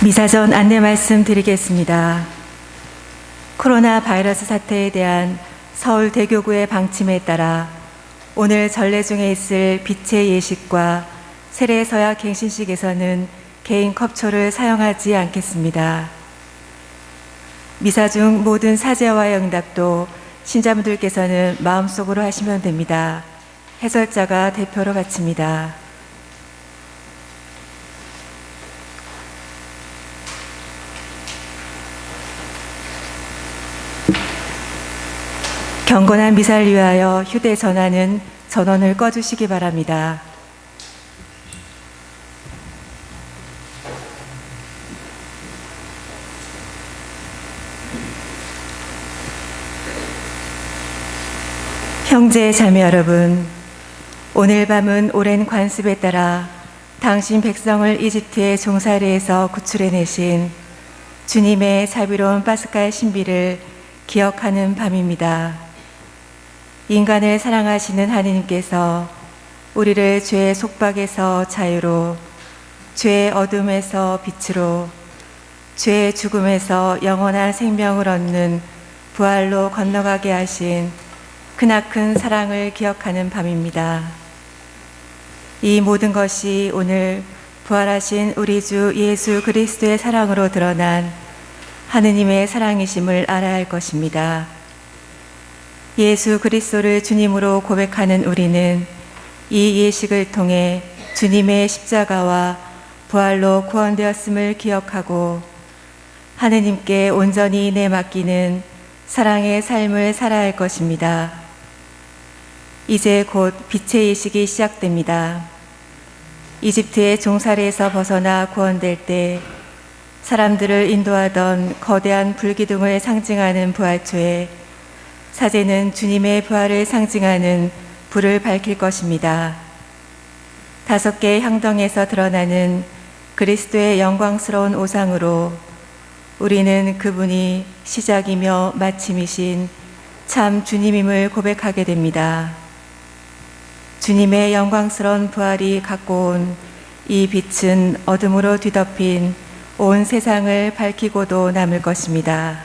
미사전 안내 말씀 드리겠습니다. 코로나 바이러스 사태에 대한 서울 대교구의 방침에 따라 오늘 전례 중에 있을 빛의 예식과 세례 서약 갱신식에서는 개인 컵초를 사용하지 않겠습니다. 미사 중 모든 사제와의 응답도 신자분들께서는 마음속으로 하시면 됩니다. 해설자가 대표로 바칩니다. 경건한 미사를 위하여 휴대전화는 전원을 꺼주시기 바랍니다. 형제 자매 여러분, 오늘 밤은 오랜 관습에 따라 당신 백성을 이집트의 종살이에서 구출해내신 주님의 자비로운 파스카의 신비를 기억하는 밤입니다. 인간을 사랑하시는 하느님께서 우리를 죄의 속박에서 자유로, 죄의 어둠에서 빛으로, 죄의 죽음에서 영원한 생명을 얻는 부활로 건너가게 하신 크나큰 사랑을 기억하는 밤입니다. 이 모든 것이 오늘 부활하신 우리 주 예수 그리스도의 사랑으로 드러난 하느님의 사랑이심을 알아야 할 것입니다. 예수 그리스도를 주님으로 고백하는 우리는 이 예식을 통해 주님의 십자가와 부활로 구원되었음을 기억하고 하느님께 온전히 내맡기는 사랑의 삶을 살아야 할 것입니다. 이제 곧 빛의 예식이 시작됩니다. 이집트의 종살이에서 벗어나 구원될 때 사람들을 인도하던 거대한 불기둥을 상징하는 부활초에 사제는 주님의 부활을 상징하는 불을 밝힐 것입니다. 5개의 향등에서 드러나는 그리스도의 영광스러운 오상으로 우리는 그분이 시작이며 마침이신 참 주님임을 고백하게 됩니다. 주님의 영광스러운 부활이 갖고 온 이 빛은 어둠으로 뒤덮인 온 세상을 밝히고도 남을 것입니다.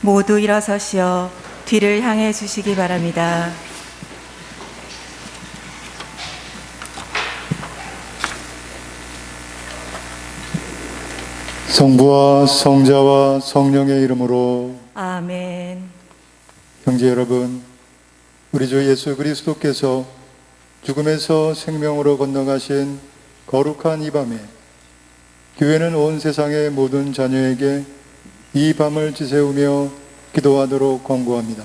모두 일어서시어 뒤를 향해 주시기 바랍니다. 성부와 성자와 성령의 이름으로 아멘. 형제 여러분, 우리 주 예수 그리스도께서 죽음에서 생명으로 건너가신 거룩한 이 밤에 교회는 온 세상의 모든 자녀에게 이 밤을 지새우며 기도하도록 권고합니다.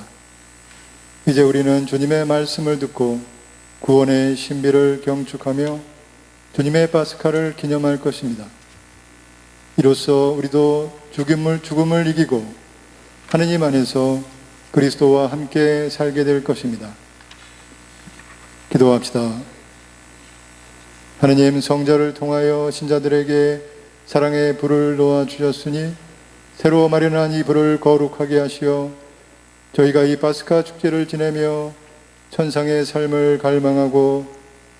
이제 우리는 주님의 말씀을 듣고 구원의 신비를 경축하며 주님의 파스카를 기념할 것입니다. 이로써 우리도 죽음을 이기고 하느님 안에서 그리스도와 함께 살게 될 것입니다. 기도합시다. 하느님, 성자를 통하여 신자들에게 사랑의 불을 놓아 주셨으니 새로 마련한 이 불을 거룩하게 하시어 저희가 이 파스카 축제를 지내며 천상의 삶을 갈망하고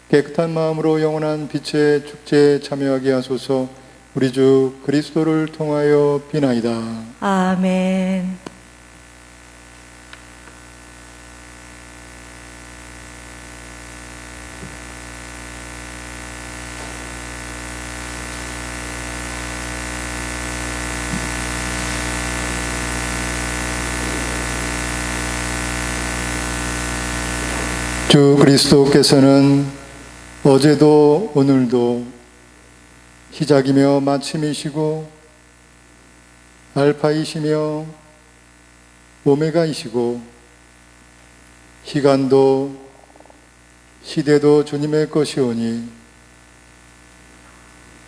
깨끗한 마음으로 영원한 빛의 축제에 참여하게 하소서. 우리 주 그리스도를 통하여 비나이다. 아멘. 주 그리스도께서는 어제도 오늘도 시작이며 마침이시고 알파이시며 오메가이시고 시간도 시대도 주님의 것이오니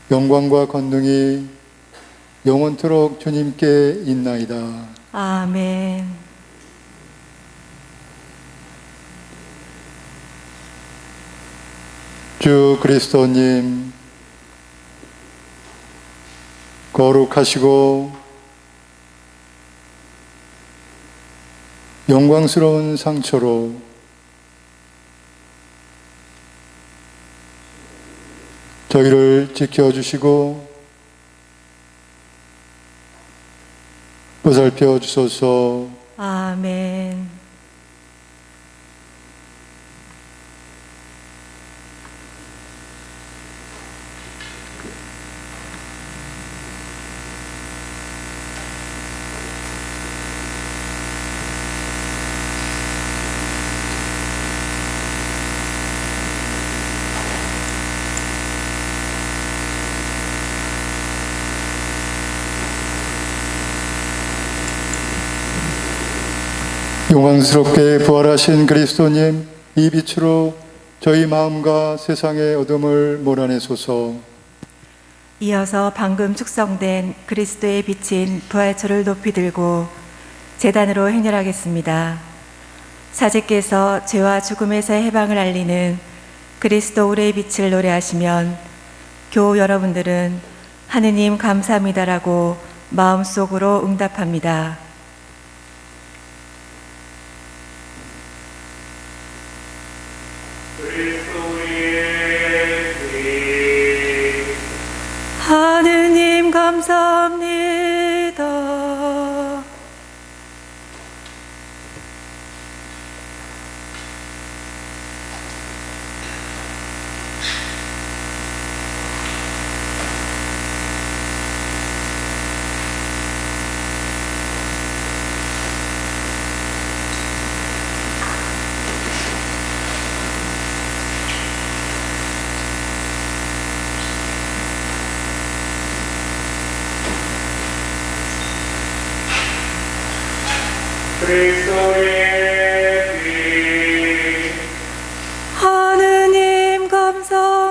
영광과 권능이 영원토록 주님께 있나이다. 아멘. 주 그리스도님, 거룩하시고 영광스러운 상처로 저희를 지켜주시고 보살펴 주소서. 아멘. 영광스럽게 부활하신 그리스도님, 이 빛으로 저희 마음과 세상의 어둠을 몰아내소서. 이어서 방금 축성된 그리스도의 빛인 부활초를 높이 들고 제단으로 행렬하겠습니다. 사제께서 죄와 죽음에서의 해방을 알리는 그리스도 우리의 빛을 노래하시면 교우 여러분들은 하느님 감사합니다라고 마음속으로 응답합니다. 하느님 감사합니다. 그리스도의 빛 하느님 감사합니다.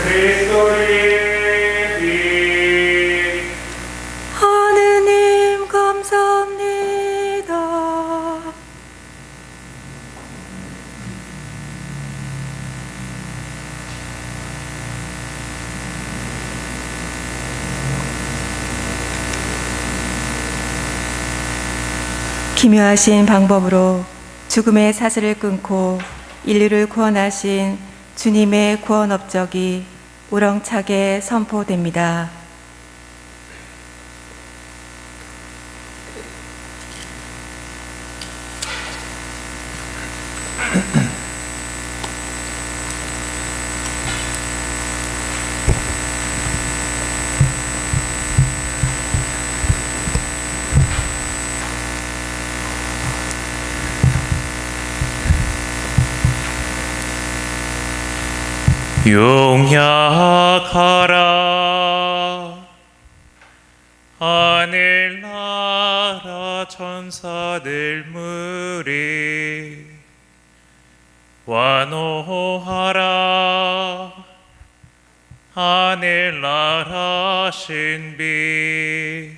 그리스도의 빛 하느님 감사합니다. 기묘하신 방법으로 죽음의 사슬을 끊고 인류를 구원하신 주님의 구원 업적이 우렁차게 선포됩니다. 용약하라 하늘나라 천사들 무리 완호하라 하늘나라 신비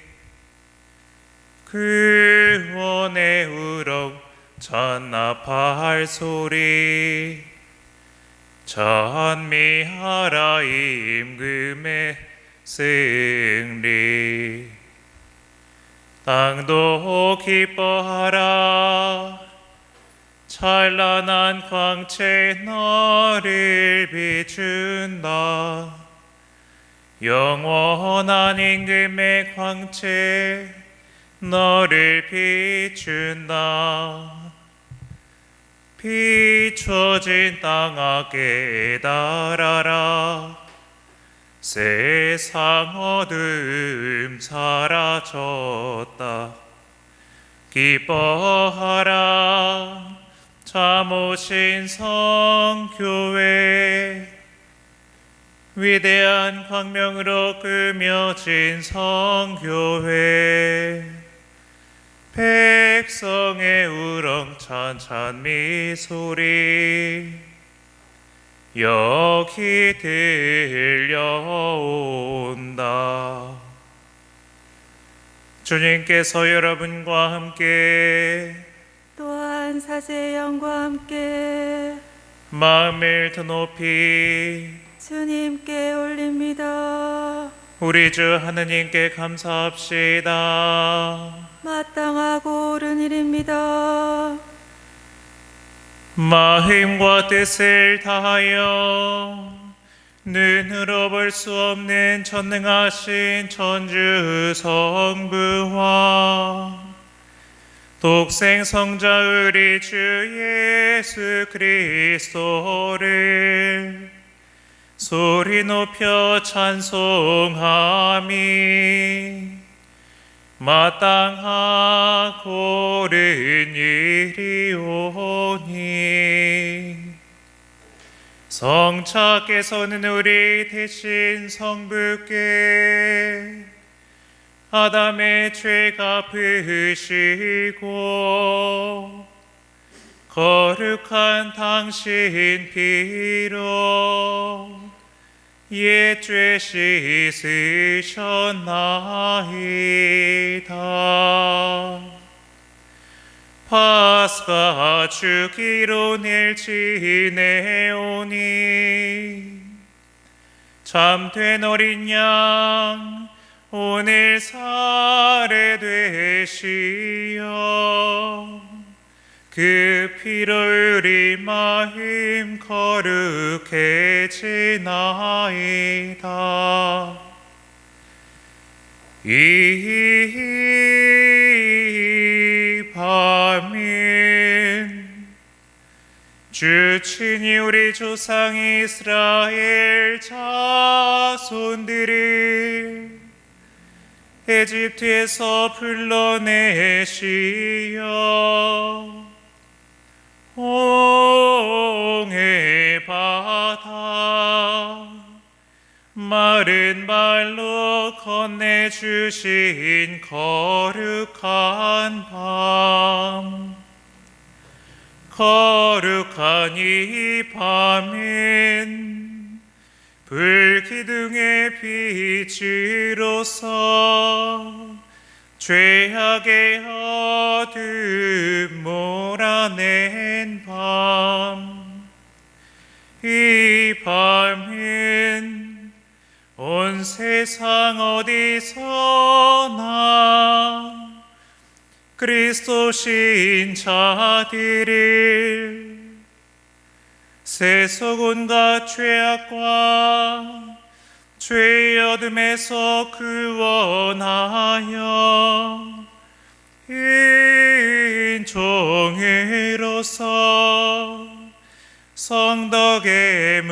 구원의 우럭 찬나팔 소리 찬미하라 임금의 승리 땅도 기뻐하라 찬란한 광채 너를 비춘다 영원한 임금의 광채 너를 비춘다 비춰진 땅아 깨달아라 세상 어둠 사라졌다 기뻐하라 잠오신 성교회 위대한 광명으로 꾸며진 성교회, 백성의 우렁찬 찬미 소리 여기 들려온다. 주님께서 여러분과 함께 또한 사제의 영과 함께 마음을 더 높이 주님께 올립니다. 우리 주 하느님께 감사합시다. 마땅하고 옳은 일입니다. 마음과 뜻을 다하여 눈으로 볼 수 없는 전능하신 천주 성부와 독생 성자 우리 주 예수 그리스도를 소리 높여 찬송하미 마땅하고 옳은 일이오니 성자께서는 우리 대신 성부께 아담의 죄 갚으시고 거룩한 당신 피로 옛 죄 씻으셨나이다. 파스가 주기로 늘 지내오니 참된 어린 양 오늘 살해되시어 그 피로 우리 마음 거룩해지나이다. 이 밤은 주 친히 우리 조상 이스라엘 자손들을 에집트에서 불러내시어 홍해 바다 마른 발로 건네주신 거룩한 밤, 거룩한 이 밤은 불기둥의 빛으로서 죄악의 어둠 몰아낸 밤, 이 밤은 온 세상 어디서나 그리스도 신자들을 세속 온갖 죄악과 죄의 어둠에서 구원하여 인종으로서 성덕에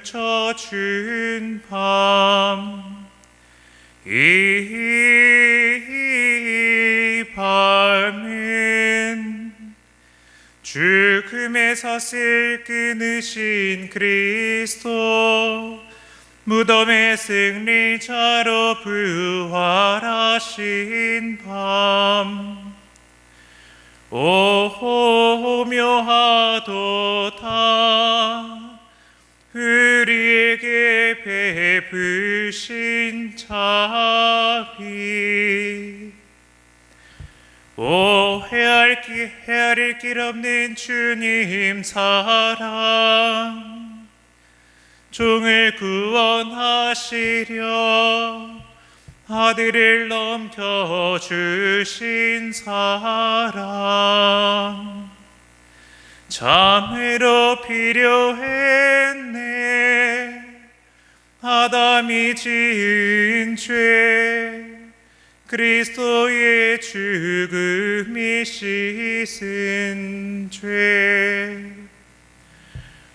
뭉쳐준 밤, 이 밤은 죽음의 사슬 끊으신 그리스도 무덤의 승리자로 부활하신 밤, 오 묘하도다 우리에게 베푸신 자비, 오 헤아릴 길 없는 주님 사랑, 종을 구원하시려 아들을 넘겨주신 사랑, 참으로 필요했네 아담이 지은 죄, 그리스도의 죽음이 씻은 죄.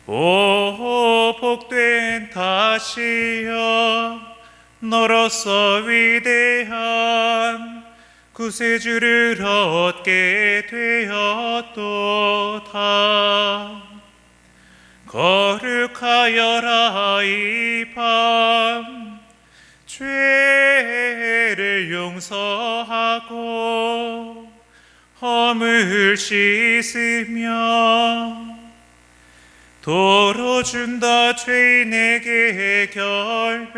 오 복된 다시여 너로서 위대한 구세주를 얻게 되었도다. 거룩하여라 이 밤 죄를 용서하고 허물 씻으며 도로 준다 죄인에게 결백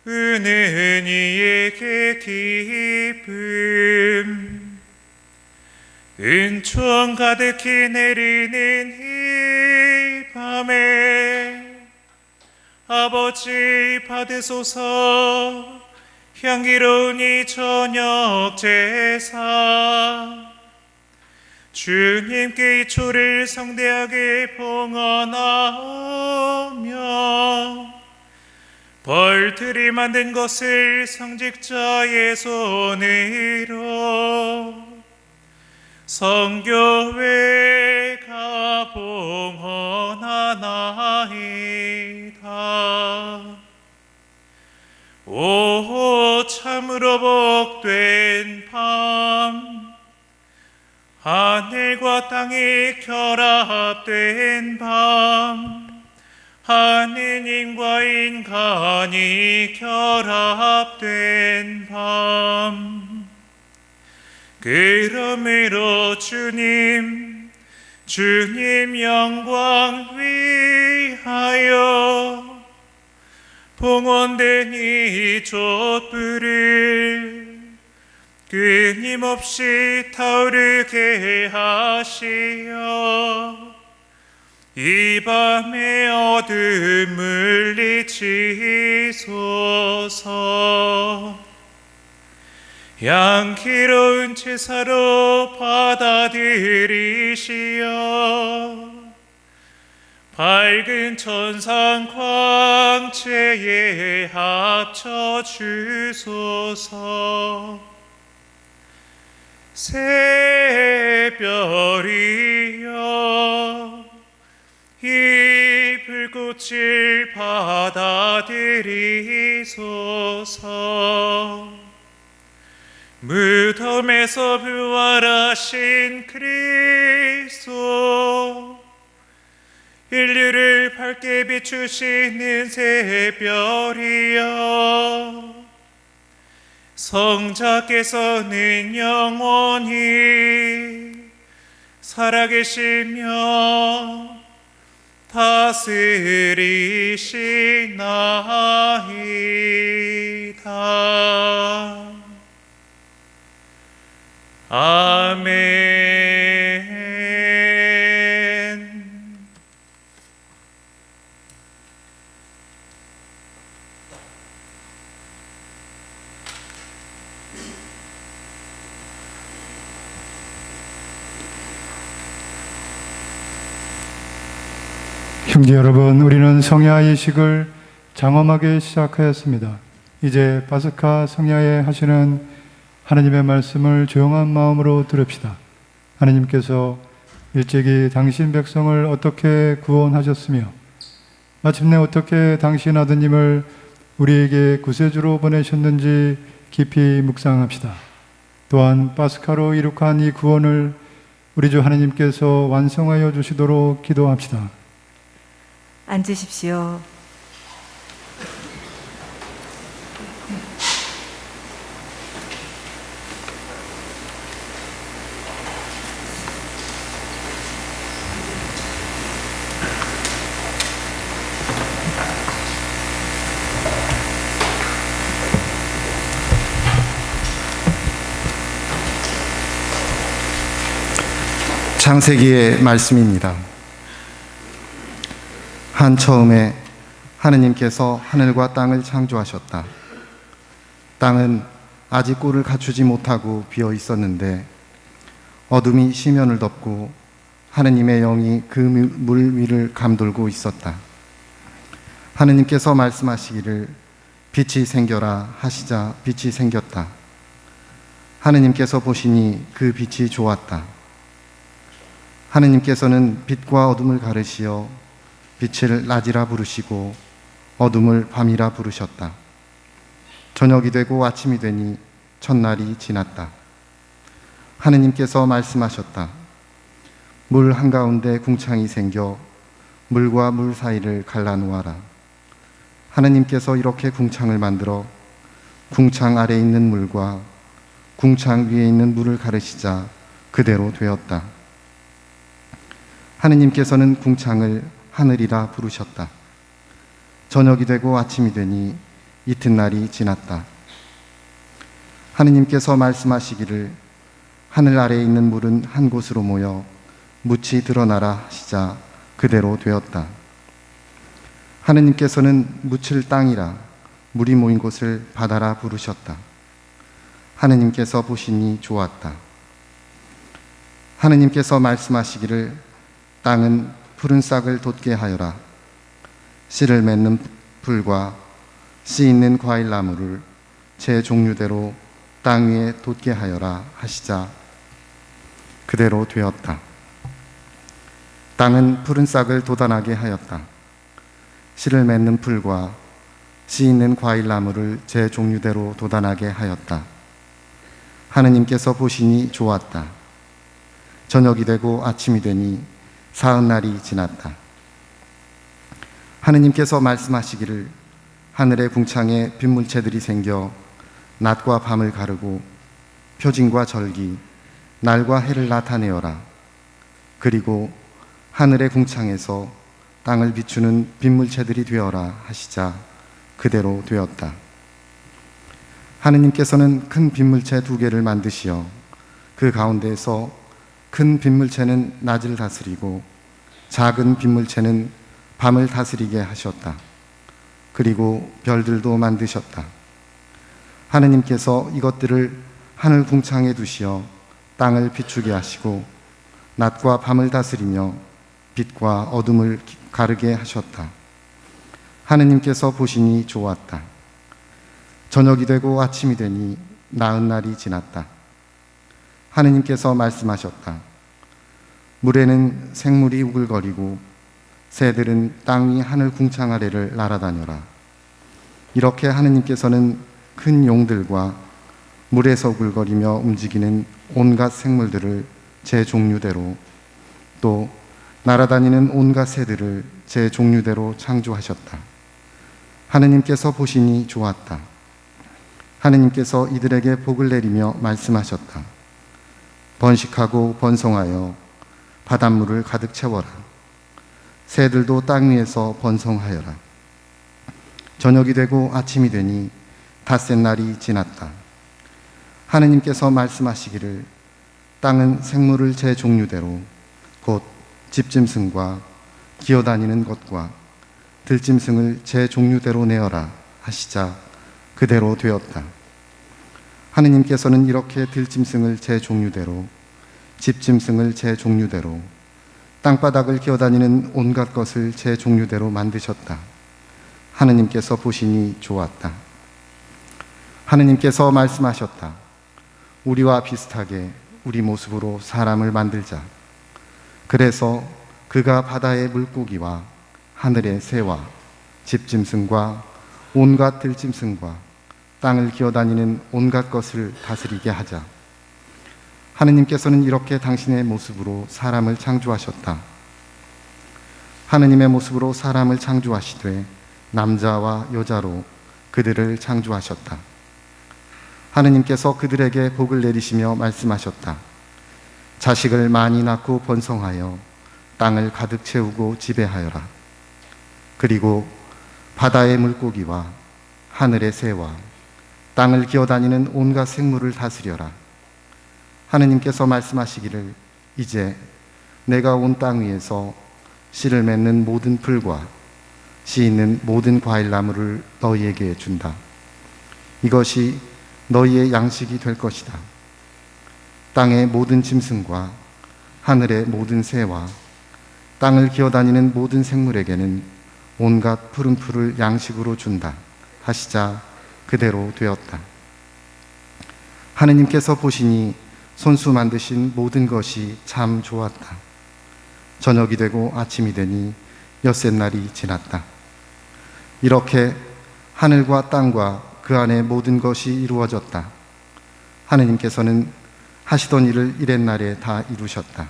은은 이에게 기쁨 은총 가득히 내리는 이 밤에 아버지 받으소서 향기로운 이 저녁 제사 주님께 이 초를 성대하게 봉헌하며 벌들이 만든 것을 성직자의 손으로 성교회가 봉헌하나이다. 오 참으로 복된 밤 하늘과 땅이 결합된 밤 하느님과 인간이 결합된 밤 그러므로 주님 영광 위하여 봉헌된 이 촛불을 끊임없이 타오르게 하시어 이 밤의 어둠 물리치소서. 향기로운 제사로 받아들이시어 밝은 천상 광채에 합쳐 주소서. 새별이여 이 불꽃을 받아들이소서. 무덤에서 부활하신 그리스도 인류를 밝게 비추시는 새별이여 성자께서는 영원히 살아계시며 다스리시나이다. 아멘. 형제 여러분, 우리는 성야 예식을 장엄하게 시작하였습니다. 이제 파스카 성야에 하시는 하나님의 말씀을 조용한 마음으로 들읍시다. 하나님께서 일찍이 당신 백성을 어떻게 구원하셨으며 마침내 어떻게 당신 아드님을 우리에게 구세주로 보내셨는지 깊이 묵상합시다. 또한 파스카로 이룩한 이 구원을 우리 주 하나님께서 완성하여 주시도록 기도합시다. 앉으십시오. 창세기의 말씀입니다. 한 처음에 하느님께서 하늘과 땅을 창조하셨다. 땅은 아직 꿀을 갖추지 못하고 비어 있었는데 어둠이 시면을 덮고 하느님의 영이 그 물 위를 감돌고 있었다. 하느님께서 말씀하시기를 빛이 생겨라 하시자 빛이 생겼다. 하느님께서 보시니 그 빛이 좋았다. 하느님께서는 빛과 어둠을 가르시어 빛을 낮이라 부르시고 어둠을 밤이라 부르셨다. 저녁이 되고 아침이 되니 첫날이 지났다. 하느님께서 말씀하셨다. 물 한가운데 궁창이 생겨 물과 물 사이를 갈라놓아라. 하느님께서 이렇게 궁창을 만들어 궁창 아래 있는 물과 궁창 위에 있는 물을 가르시자 그대로 되었다. 하느님께서는 궁창을 하늘이라 부르셨다. 저녁이 되고 아침이 되니 이튿날이 지났다. 하느님께서 말씀하시기를 하늘 아래에 있는 물은 한 곳으로 모여 묻이 드러나라 하시자 그대로 되었다. 하느님께서는 묻을 땅이라 물이 모인 곳을 바다라 부르셨다. 하느님께서 보시니 좋았다. 하느님께서 말씀하시기를 땅은 푸른 싹을 돋게 하여라. 씨를 맺는 풀과 씨 있는 과일 나무를 제 종류대로 땅 위에 돋게 하여라 하시자 그대로 되었다. 땅은 푸른 싹을 돋아나게 하였다. 씨를 맺는 풀과 씨 있는 과일 나무를 제 종류대로 돋아나게 하였다. 하느님께서 보시니 좋았다. 저녁이 되고 아침이 되니 사흘날이 지났다. 하느님께서 말씀하시기를 하늘의 궁창에 빗물체들이 생겨 낮과 밤을 가르고 표징과 절기, 날과 해를 나타내어라. 그리고 하늘의 궁창에서 땅을 비추는 빗물체들이 되어라 하시자 그대로 되었다. 하느님께서는 큰 빗물체 2개를 만드시어 그 가운데에서 큰 빗물체는 낮을 다스리고 작은 빗물체는 밤을 다스리게 하셨다. 그리고 별들도 만드셨다. 하느님께서 이것들을 하늘 궁창에 두시어 땅을 비추게 하시고 낮과 밤을 다스리며 빛과 어둠을 가르게 하셨다. 하느님께서 보시니 좋았다. 저녁이 되고 아침이 되니 나흔날이 지났다. 하느님께서 말씀하셨다. 물에는 생물이 우글거리고 새들은 땅 위 하늘 궁창 아래를 날아다녀라. 이렇게 하느님께서는 큰 용들과 물에서 우글거리며 움직이는 온갖 생물들을 제 종류대로 또 날아다니는 온갖 새들을 제 종류대로 창조하셨다. 하느님께서 보시니 좋았다. 하느님께서 이들에게 복을 내리며 말씀하셨다. 번식하고 번성하여 바닷물을 가득 채워라. 새들도 땅 위에서 번성하여라. 저녁이 되고 아침이 되니 닷새 날이 지났다. 하느님께서 말씀하시기를 땅은 생물을 제 종류대로 곧 집짐승과 기어다니는 것과 들짐승을 제 종류대로 내어라 하시자 그대로 되었다. 하느님께서는 이렇게 들짐승을 제 종류대로 집짐승을 제 종류대로 땅바닥을 기어다니는 온갖 것을 제 종류대로 만드셨다. 하느님께서 보시니 좋았다. 하느님께서 말씀하셨다. 우리와 비슷하게 우리 모습으로 사람을 만들자. 그래서 그가 바다의 물고기와 하늘의 새와 집짐승과 온갖 들짐승과 땅을 기어다니는 온갖 것을 다스리게 하자. 하느님께서는 이렇게 당신의 모습으로 사람을 창조하셨다. 하느님의 모습으로 사람을 창조하시되 남자와 여자로 그들을 창조하셨다. 하느님께서 그들에게 복을 내리시며 말씀하셨다. 자식을 많이 낳고 번성하여 땅을 가득 채우고 지배하여라. 그리고 바다의 물고기와 하늘의 새와 땅을 기어다니는 온갖 생물을 다스려라. 하느님께서 말씀하시기를 이제 내가 온 땅 위에서 씨를 맺는 모든 풀과 씨 있는 모든 과일 나무를 너희에게 준다. 이것이 너희의 양식이 될 것이다. 땅의 모든 짐승과 하늘의 모든 새와 땅을 기어다니는 모든 생물에게는 온갖 푸른 풀을 양식으로 준다 하시자 그대로 되었다. 하느님께서 보시니 손수 만드신 모든 것이 참 좋았다. 저녁이 되고 아침이 되니 엿새 날이 지났다. 이렇게 하늘과 땅과 그 안에 모든 것이 이루어졌다. 하느님께서는 하시던 일을 이렛날에 다 이루셨다.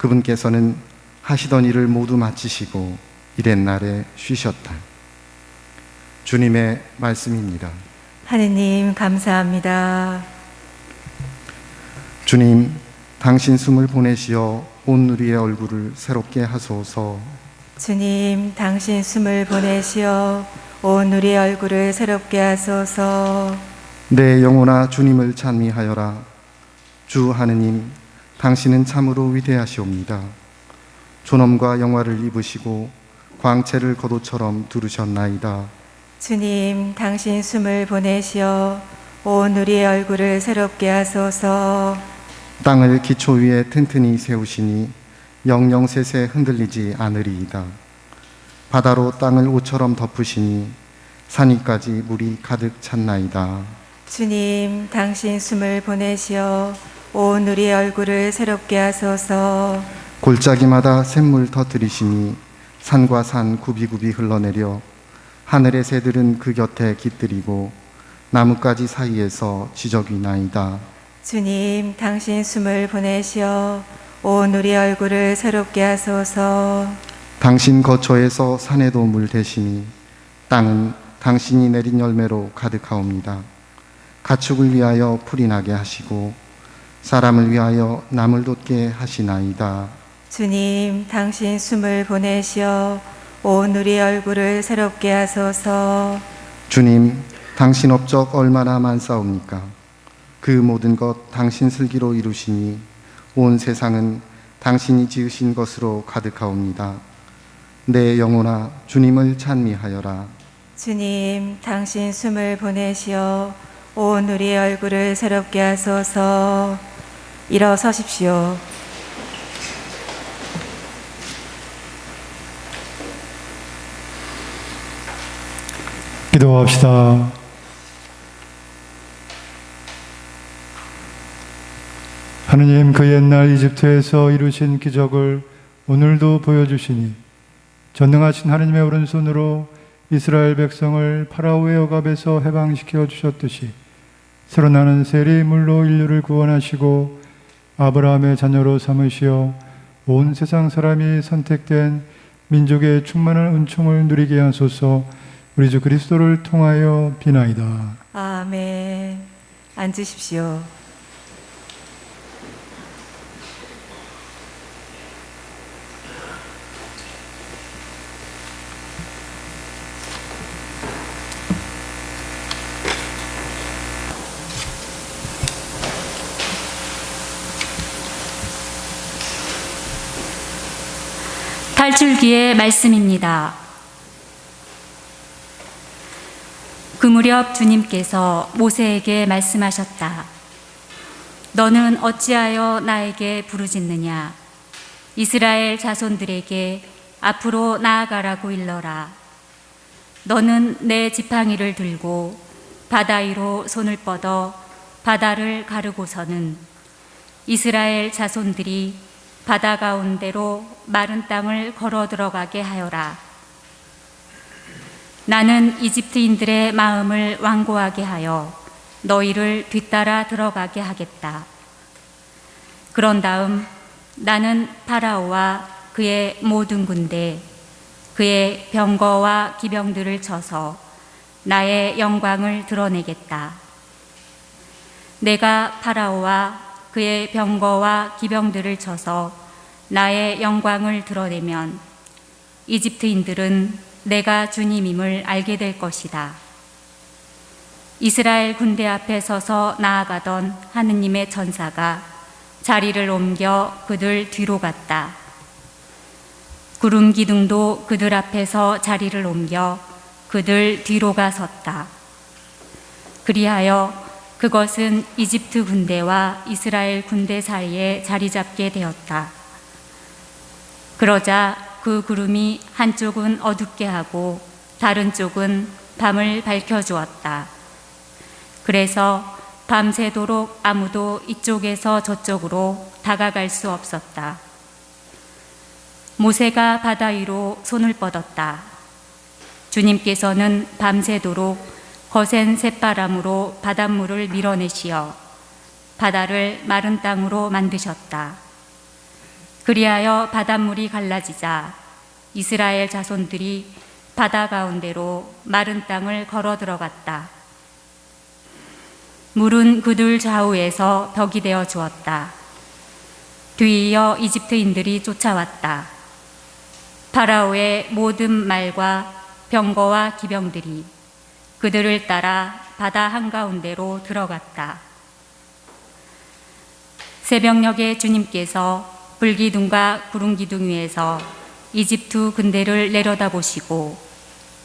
그분께서는 하시던 일을 모두 마치시고 이튿날에 쉬셨다. 주님의 말씀입니다. 하느님 감사합니다. 주님, 당신 숨을 보내시어 온 우리의 얼굴을 새롭게 하소서. 주님 당신 숨을 보내시어 온 우리의 얼굴을 새롭게 하소서. 내 영혼아 주님을 찬미하여라. 주 하느님, 당신은 참으로 위대하시옵니다. 존엄과 영화를 입으시고 광채를 겉옷처럼 두르셨나이다. 주님 당신 숨을 보내시어 온 우리의 얼굴을 새롭게 하소서. 땅을 기초 위에 튼튼히 세우시니 영영세세 흔들리지 않으리이다. 바다로 땅을 옷처럼 덮으시니 산 위까지 물이 가득 찼나이다. 주님 당신 숨을 보내시어 온 우리의 얼굴을 새롭게 하소서. 골짜기마다 샘물 터뜨리시니 산과 산 굽이굽이 흘러내려 하늘의 새들은 그 곁에 깃들이고 나뭇가지 사이에서 지저귀 나이다. 주님 당신 숨을 보내시어 온 우리의 얼굴을 새롭게 하소서. 당신 거처에서 산에도 물 대시니 땅은 당신이 내린 열매로 가득하옵니다. 가축을 위하여 풀이 나게 하시고 사람을 위하여 나물 돋게 하시나이다. 주님 당신 숨을 보내시어 온 우리의 얼굴을 새롭게 하소서. 주님, 당신 업적 얼마나 많사옵니까? 그 모든 것 당신 슬기로 이루시니 온 세상은 당신이 지으신 것으로 가득하옵니다. 내 영혼아 주님을 찬미하여라. 주님 당신 숨을 보내시어 온 우리의 얼굴을 새롭게 하소서. 일어서십시오. 기도합시다. 하느님, 그 옛날 이집트에서 이루신 기적을 오늘도 보여주시니 전능하신 하느님의 오른손으로 이스라엘 백성을 파라오의 억압에서 해방시켜 주셨듯이 새로 나는 세리 물로 인류를 구원하시고 아브라함의 자녀로 삼으시어 온 세상 사람이 선택된 민족의 충만한 은총을 누리게 하소서. 우리 주 그리스도를 통하여 비나이다. 아멘. 앉으십시오. 탈출기의 말씀입니다. 그 무렵 주님께서 모세에게 말씀하셨다. 너는 어찌하여 나에게 부르짖느냐? 이스라엘 자손들에게 앞으로 나아가라고 일러라. 너는 내 지팡이를 들고 바다 위로 손을 뻗어 바다를 가르고서는 이스라엘 자손들이 바다 가운데로 마른 땅을 걸어 들어가게 하여라. 나는 이집트인들의 마음을 완고하게 하여 너희를 뒤따라 들어가게 하겠다. 그런 다음 나는 파라오와 그의 모든 군대, 그의 병거와 기병들을 쳐서 나의 영광을 드러내겠다. 내가 파라오와 그의 병거와 기병들을 쳐서 나의 영광을 드러내면 이집트인들은 내가 주님임을 알게 될 것이다. 이스라엘 군대 앞에 서서 나아가던 하느님의 천사가 자리를 옮겨 그들 뒤로 갔다. 구름 기둥도 그들 앞에서 자리를 옮겨 그들 뒤로 가 섰다. 그리하여 그것은 이집트 군대와 이스라엘 군대 사이에 자리 잡게 되었다. 그러자 그 구름이 한쪽은 어둡게 하고 다른 쪽은 밤을 밝혀주었다. 그래서 밤새도록 아무도 이쪽에서 저쪽으로 다가갈 수 없었다. 모세가 바다 위로 손을 뻗었다. 주님께서는 밤새도록 거센 쇳바람으로 바닷물을 밀어내시어 바다를 마른 땅으로 만드셨다. 그리하여 바닷물이 갈라지자 이스라엘 자손들이 바다 가운데로 마른 땅을 걸어 들어갔다. 물은 그들 좌우에서 벽이 되어 주었다. 뒤이어 이집트인들이 쫓아왔다. 파라오의 모든 말과 병거와 기병들이 그들을 따라 바다 한가운데로 들어갔다. 새벽녘에 주님께서 불기둥과 구름기둥 위에서 이집트 군대를 내려다보시고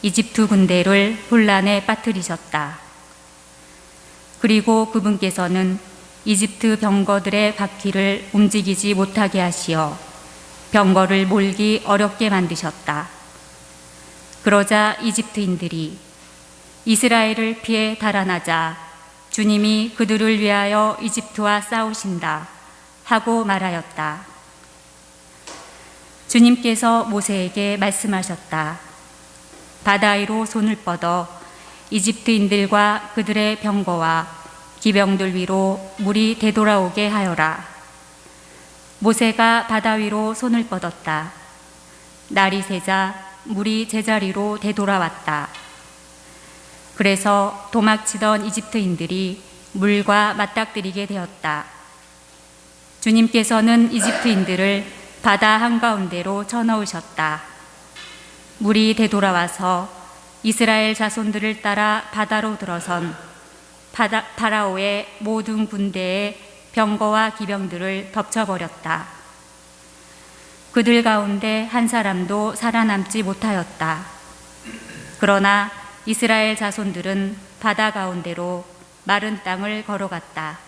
이집트 군대를 혼란에 빠뜨리셨다. 그리고 그분께서는 이집트 병거들의 바퀴를 움직이지 못하게 하시어 병거를 몰기 어렵게 만드셨다. 그러자 이집트인들이 이스라엘을 피해 달아나자 주님이 그들을 위하여 이집트와 싸우신다 하고 말하였다. 주님께서 모세에게 말씀하셨다. 바다 위로 손을 뻗어 이집트인들과 그들의 병거와 기병들 위로 물이 되돌아오게 하여라. 모세가 바다 위로 손을 뻗었다. 날이 새자 물이 제자리로 되돌아왔다. 그래서 도망치던 이집트인들이 물과 맞닥뜨리게 되었다. 주님께서는 이집트인들을 바다 한가운데로 쳐넣으셨다. 물이 되돌아와서 이스라엘 자손들을 따라 바다로 들어선 파라오의 모든 군대의 병거와 기병들을 덮쳐버렸다. 그들 가운데 한 사람도 살아남지 못하였다. 그러나 이스라엘 자손들은 바다 가운데로 마른 땅을 걸어갔다.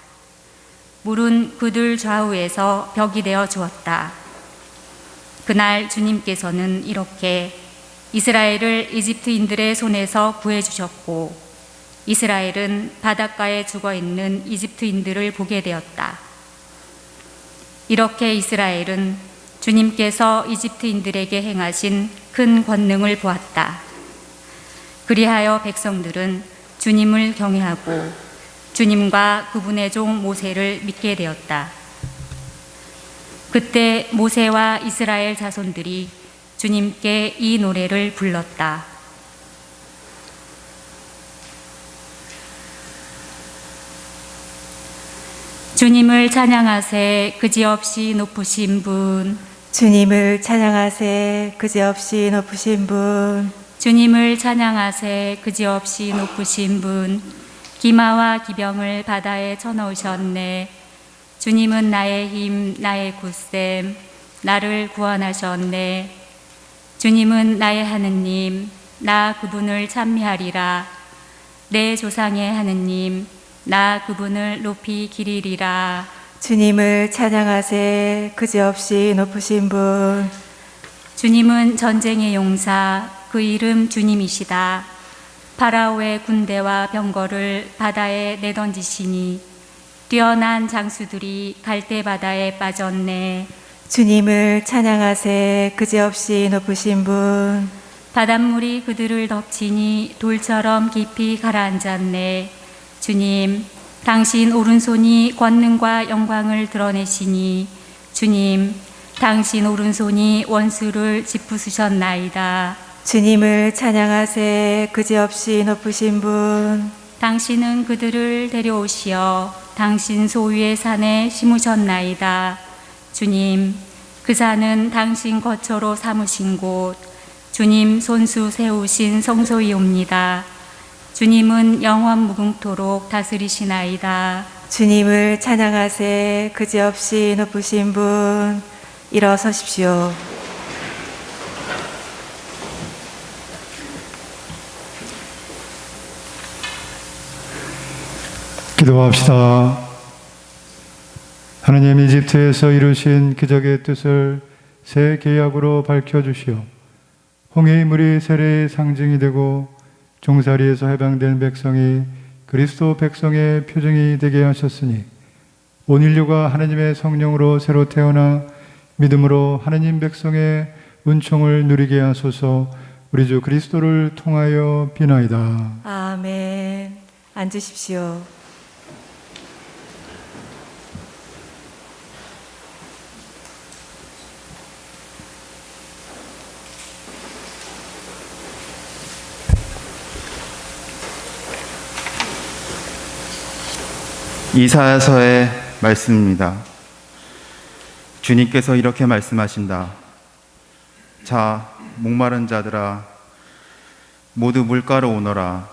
물은 그들 좌우에서 벽이 되어 주었다. 그날 주님께서는 이렇게 이스라엘을 이집트인들의 손에서 구해주셨고 이스라엘은 바닷가에 죽어있는 이집트인들을 보게 되었다. 이렇게 이스라엘은 주님께서 이집트인들에게 행하신 큰 권능을 보았다. 그리하여 백성들은 주님을 경외하고 주님과 그분의 종 모세를 믿게 되었다. 그때 모세와 이스라엘 자손들이 주님께 이 노래를 불렀다. 주님을 찬양하세 그지없이 높으신 분. 주님을 찬양하세 그지없이 높으신 분. 주님을 찬양하세 그지없이 높으신 분. 기마와 기병을 바다에 쳐넣으셨네. 주님은 나의 힘 나의 굳셈 나를 구원하셨네. 주님은 나의 하느님 나 그분을 찬미하리라. 내 조상의 하느님 나 그분을 높이 기리리라. 주님을 찬양하세 그지없이 높으신 분. 주님은 전쟁의 용사 그 이름 주님이시다. 파라오의 군대와 병거를 바다에 내던지시니 뛰어난 장수들이 갈대 바다에 빠졌네. 주님을 찬양하세 그지없이 높으신 분. 바닷물이 그들을 덮치니 돌처럼 깊이 가라앉았네. 주님, 당신 오른손이 권능과 영광을 드러내시니 주님, 당신 오른손이 원수를 짚으셨나이다. 주님을 찬양하세 그지없이 높으신 분. 당신은 그들을 데려오시어 당신 소유의 산에 심으셨나이다. 주님, 그 산은 당신 거처로 삼으신 곳, 주님 손수 세우신 성소이옵니다. 주님은 영원 무궁토록 다스리시나이다. 주님을 찬양하세 그지없이 높으신 분. 일어서십시오. 기도합시다. 하나님, 이집트에서 이루신 기적의 뜻을 새 계약으로 밝혀주시어 홍해의 물이 세례의 상징이 되고 종살이에서 해방된 백성이 그리스도 백성의 표징이 되게 하셨으니 온 인류가 하나님의 성령으로 새로 태어나 믿음으로 하나님 백성의 은총을 누리게 하소서. 우리 주 그리스도를 통하여 비나이다. 아멘. 앉으십시오. 이사야서의 말씀입니다. 주님께서 이렇게 말씀하신다. 자, 목마른 자들아, 모두 물가로 오너라.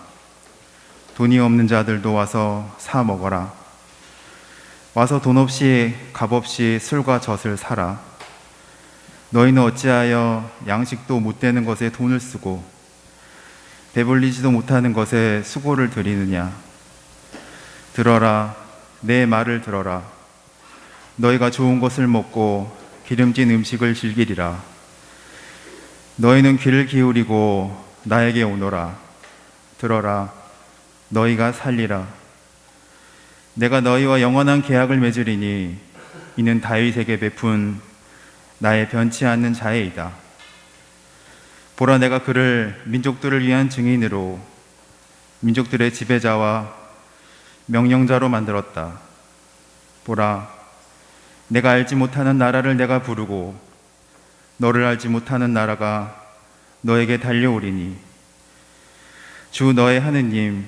돈이 없는 자들도 와서 사 먹어라. 와서 돈 없이 값 없이 술과 젖을 사라. 너희는 어찌하여 양식도 못 되는 것에 돈을 쓰고 배불리지도 못하는 것에 수고를 들이느냐. 들어라, 내 말을 들어라. 너희가 좋은 것을 먹고 기름진 음식을 즐기리라. 너희는 귀를 기울이고 나에게 오너라. 들어라, 너희가 살리라. 내가 너희와 영원한 계약을 맺으리니 이는 다윗에게 베푼 나의 변치 않는 자애이다. 보라, 내가 그를 민족들을 위한 증인으로 민족들의 지배자와 명령자로 만들었다. 보라, 내가 알지 못하는 나라를 내가 부르고 너를 알지 못하는 나라가 너에게 달려오리니 주 너의 하느님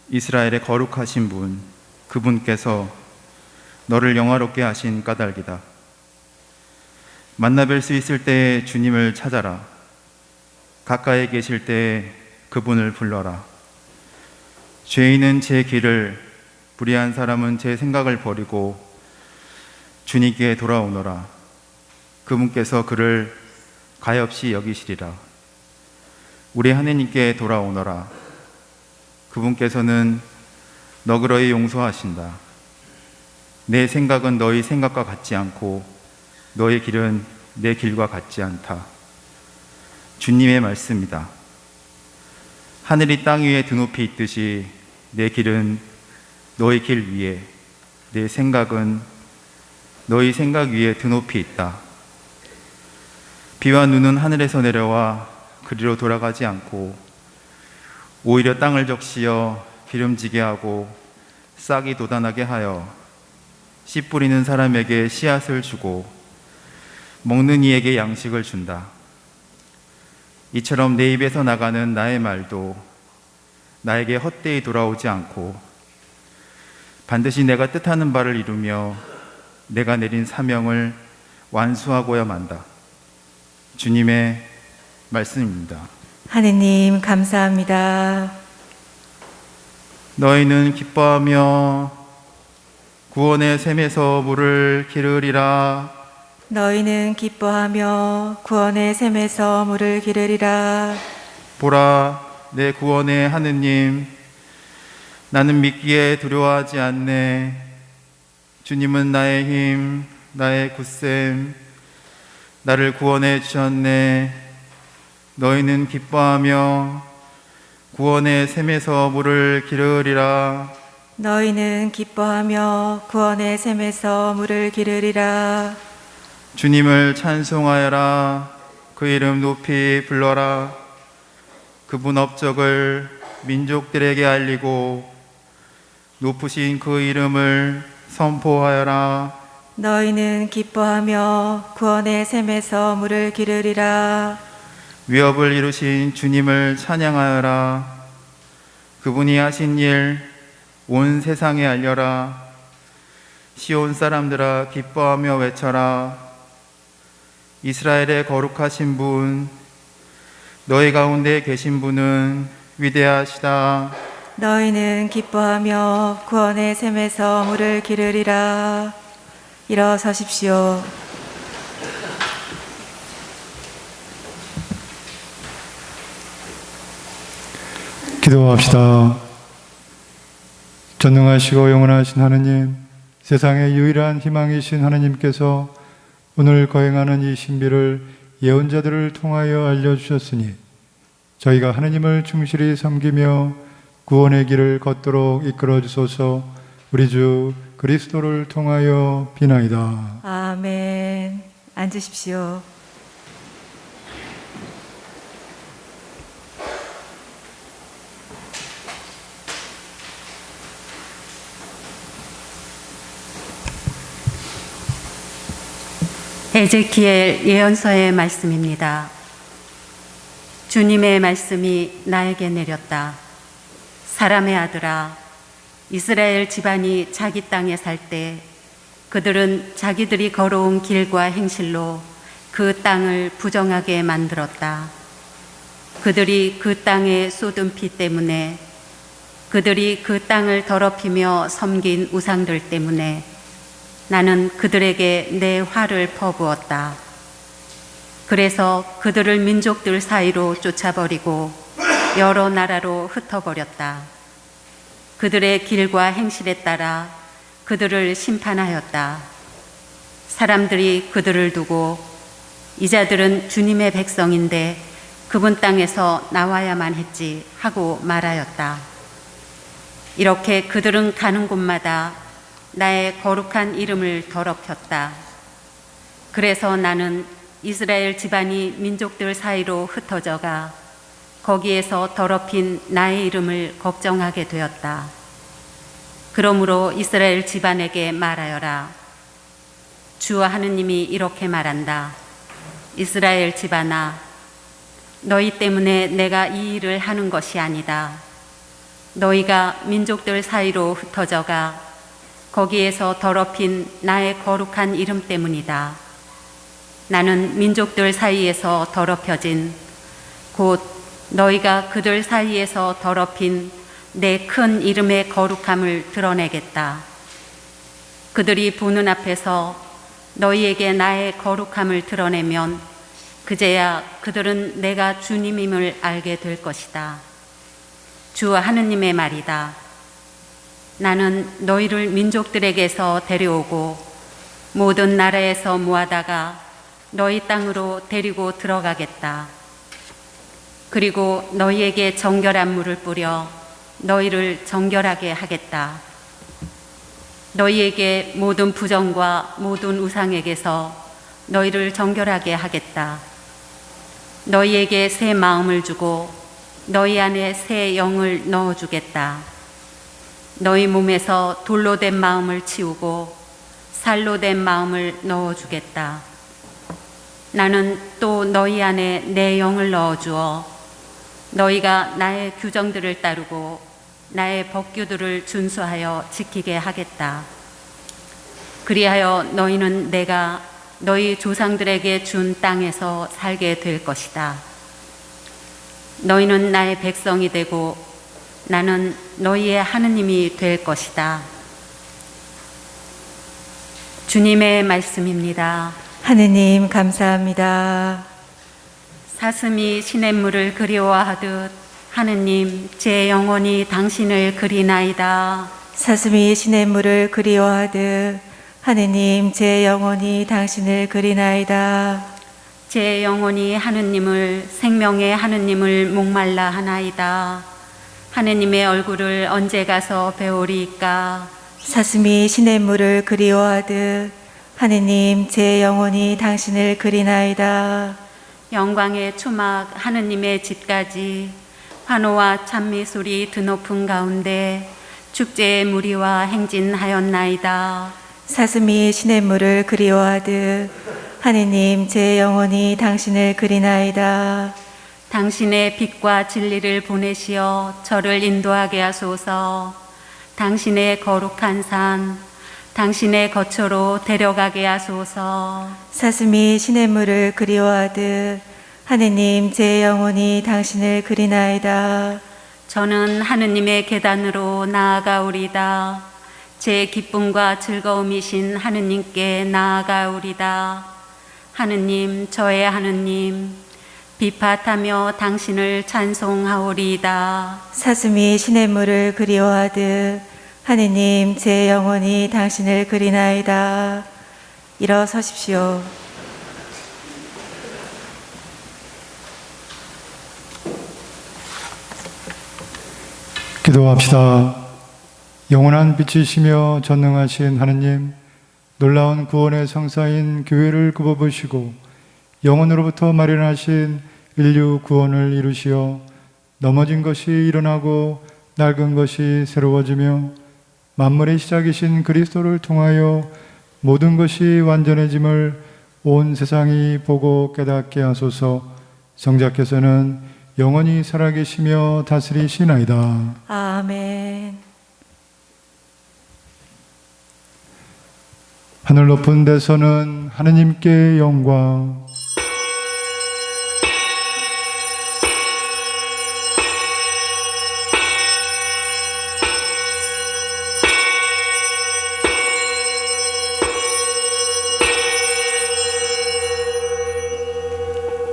이스라엘의 거룩하신 분 그분께서 너를 영화롭게 하신 까닭이다. 만나 뵐 수 있을 때에 주님을 찾아라. 가까이 계실 때에 그분을 불러라. 죄인은 제 길을, 불의한 사람은 제 생각을 버리고 주님께 돌아오너라. 그분께서 그를 가엾이 여기시리라. 우리 하느님께 돌아오너라. 그분께서는 너그러이 용서하신다. 내 생각은 너희 생각과 같지 않고 너의 길은 내 길과 같지 않다. 주님의 말씀이다. 하늘이 땅 위에 드높이 있듯이 내 길은 너희 길 위에, 내 생각은 너희 생각 위에 드높이 있다. 비와 눈은 하늘에서 내려와 그리로 돌아가지 않고 오히려 땅을 적시어 기름지게 하고 싹이 돋아나게 하여 씨 뿌리는 사람에게 씨앗을 주고 먹는 이에게 양식을 준다. 이처럼 내 입에서 나가는 나의 말도 나에게 헛되이 돌아오지 않고 반드시 내가 뜻하는 바를 이루며 내가 내린 사명을 완수하고야 만다. 주님의 말씀입니다. 하느님 감사합니다. 너희는 기뻐하며 구원의 샘에서 물을 기르리라. 너희는 기뻐하며 구원의 샘에서 물을 기르리라. 보라, 내 구원의 하느님, 나는 믿기에 두려워하지 않네. 주님은 나의 힘, 나의 굳셈, 나를 구원해 주셨네. 너희는 기뻐하며 구원의 샘에서 물을 기르리라. 너희는 기뻐하며 구원의 샘에서 물을 기르리라. 주님을 찬송하여라. 그 이름 높이 불러라. 그분 업적을 민족들에게 알리고 높으신 그 이름을 선포하여라. 너희는 기뻐하며 구원의 샘에서 물을 기르리라. 위협을 이루신 주님을 찬양하여라. 그분이 하신 일 온 세상에 알려라. 시온 사람들아 기뻐하며 외쳐라. 이스라엘의 거룩하신 분, 너희 가운데 계신 분은 위대하시다. 너희는 기뻐하며 구원의 샘에서 물을 기르리라. 일어서십시오. 기도합시다. 전능하시고 영원하신 하느님, 세상의 유일한 희망이신 하느님께서 오늘 거행하는 이 신비를 예언자들을 통하여 알려주셨으니 저희가 하느님을 충실히 섬기며 구원의 길을 걷도록 이끌어 주소서. 우리 주 그리스도를 통하여 비나이다. 아멘. 앉으십시오. 에제키엘 예언서의 말씀입니다. 주님의 말씀이 나에게 내렸다. 사람의 아들아, 이스라엘 집안이 자기 땅에 살 때 그들은 자기들이 걸어온 길과 행실로 그 땅을 부정하게 만들었다. 그들이 그 땅에 쏟은 피 때문에, 그들이 그 땅을 더럽히며 섬긴 우상들 때문에 나는 그들에게 내 화를 퍼부었다. 그래서 그들을 민족들 사이로 쫓아버리고 여러 나라로 흩어버렸다. 그들의 길과 행실에 따라 그들을 심판하였다. 사람들이 그들을 두고 이 자들은 주님의 백성인데 그분 땅에서 나와야만 했지 하고 말하였다. 이렇게 그들은 가는 곳마다 나의 거룩한 이름을 더럽혔다. 그래서 나는 이스라엘 집안이 민족들 사이로 흩어져가 거기에서 더럽힌 나의 이름을 걱정하게 되었다. 그러므로 이스라엘 집안에게 말하여라. 주 하느님이 이렇게 말한다. 이스라엘 집안아, 너희 때문에 내가 이 일을 하는 것이 아니다. 너희가 민족들 사이로 흩어져가 거기에서 더럽힌 나의 거룩한 이름 때문이다. 나는 민족들 사이에서 더럽혀진, 곧 너희가 그들 사이에서 더럽힌 내 큰 이름의 거룩함을 드러내겠다. 그들이 보는 앞에서 너희에게 나의 거룩함을 드러내면 그제야 그들은 내가 주님임을 알게 될 것이다. 주 하느님의 말이다. 나는 너희를 민족들에게서 데려오고 모든 나라에서 모아다가 너희 땅으로 데리고 들어가겠다. 그리고 너희에게 정결한 물을 뿌려 너희를 정결하게 하겠다. 너희에게 모든 부정과 모든 우상에게서 너희를 정결하게 하겠다. 너희에게 새 마음을 주고 너희 안에 새 영을 넣어주겠다. 너희 몸에서 돌로 된 마음을 치우고 살로 된 마음을 넣어주겠다. 나는 또 너희 안에 내 영을 넣어주어 너희가 나의 규정들을 따르고 나의 법규들을 준수하여 지키게 하겠다. 그리하여 너희는 내가 너희 조상들에게 준 땅에서 살게 될 것이다. 너희는 나의 백성이 되고 나는 너희의 하느님이 될 것이다. 주님의 말씀입니다. 하느님 감사합니다. 사슴이 시냇물을 그리워하듯 하느님 제 영혼이 당신을 그리나이다. 사슴이 시냇물을 그리워하듯 하느님 제 영혼이 당신을 그리나이다. 제 영혼이 하느님을, 생명의 하느님을 목말라 하나이다. 하느님의 얼굴을 언제 가서 배우리이까. 사슴이 시냇물을 그리워하듯 하느님 제 영혼이 당신을 그리나이다. 영광의 초막 하느님의 집까지 환호와 찬미 소리 드높은 가운데 축제의 무리와 행진하였나이다. 사슴이 시냇물을 그리워하듯 하느님 제 영혼이 당신을 그리나이다. 당신의 빛과 진리를 보내시어 저를 인도하게 하소서. 당신의 거룩한 산, 당신의 거처로 데려가게 하소서. 사슴이 시냇물을 그리워하듯 하느님 제 영혼이 당신을 그리나이다. 저는 하느님의 계단으로 나아가오리다. 제 기쁨과 즐거움이신 하느님께 나아가오리다. 하느님, 저의 하느님, 비팟하며 당신을 찬송하오리이다. 사슴이 시냇물을 그리워하듯 하느님 제 영혼이 당신을 그리나이다. 일어서십시오. 기도합시다. 영원한 빛이시며 전능하신 하느님, 놀라운 구원의 성사인 교회를 굽어보시고 영원으로부터 마련하신 인류 구원을 이루시어 넘어진 것이 일어나고 낡은 것이 새로워지며 만물의 시작이신 그리스도를 통하여 모든 것이 완전해짐을 온 세상이 보고 깨닫게 하소서. 성자께서는 영원히 살아계시며 다스리시나이다. 아멘. 하늘 높은 데서는 하느님께 영광,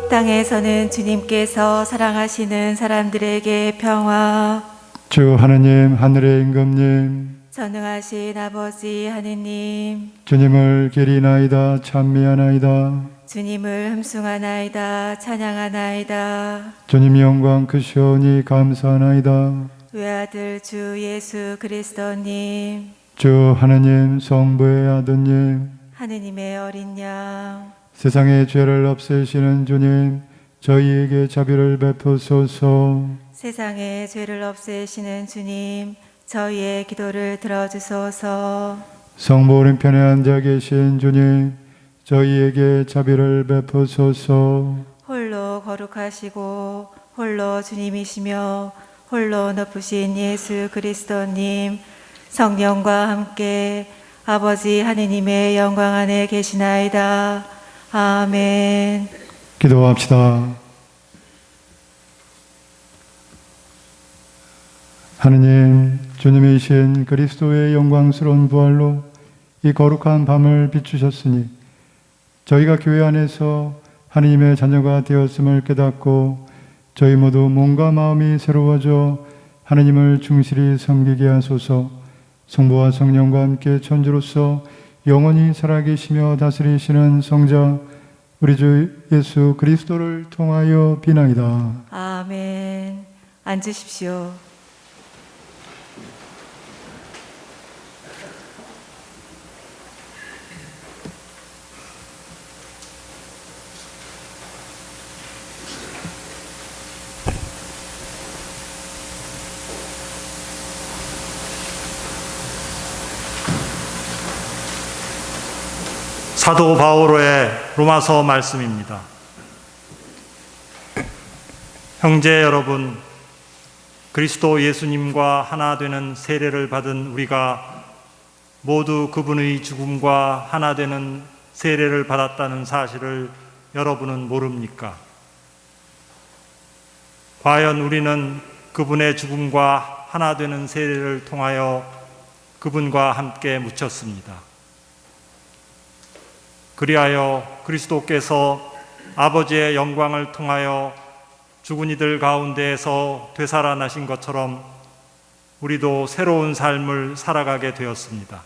땅에서는 주님께서 사랑하시는 사람들에게 평화, 주 하느님 하늘의 임금님, 전능하신 아버지 하느님, 주님을 기리나이다 찬미하나이다. 주님을 흠숭하나이다 찬양하나이다. 주님 영광 크시오니 감사하나이다. 외아들 주 예수 그리스도님, 주 하느님 성부의 아드님, 하느님의 어린 양, 세상의 죄를 없애시는 주님, 저희에게 자비를 베푸소서. 세상의 죄를 없애시는 주님, 저희의 기도를 들어주소서. 성부 오른편에 앉아 계신 주님, 저희에게 자비를 베푸소서. 홀로 거룩하시고 홀로 주님이시며 홀로 높으신 예수 그리스도님, 성령과 함께 아버지 하느님의 영광 안에 계시나이다. 아멘. 기도합시다. 하느님, 주님이신 그리스도의 영광스러운 부활로 이 거룩한 밤을 비추셨으니 저희가 교회 안에서 하느님의 자녀가 되었음을 깨닫고 저희 모두 몸과 마음이 새로워져 하느님을 충실히 섬기게 하소서. 성부와 성령과 함께 천주로서 영원히 살아계시며 다스리시는 성자 우리 주 예수 그리스도를 통하여 비나이다. 아멘. 앉으십시오. 사도 바오로의 로마서 말씀입니다. 형제 여러분, 그리스도 예수님과 하나 되는 세례를 받은 우리가 모두 그분의 죽음과 하나 되는 세례를 받았다는 사실을 여러분은 모릅니까? 과연 우리는 그분의 죽음과 하나 되는 세례를 통하여 그분과 함께 묻혔습니다. 그리하여 그리스도께서 아버지의 영광을 통하여 죽은 이들 가운데에서 되살아나신 것처럼 우리도 새로운 삶을 살아가게 되었습니다.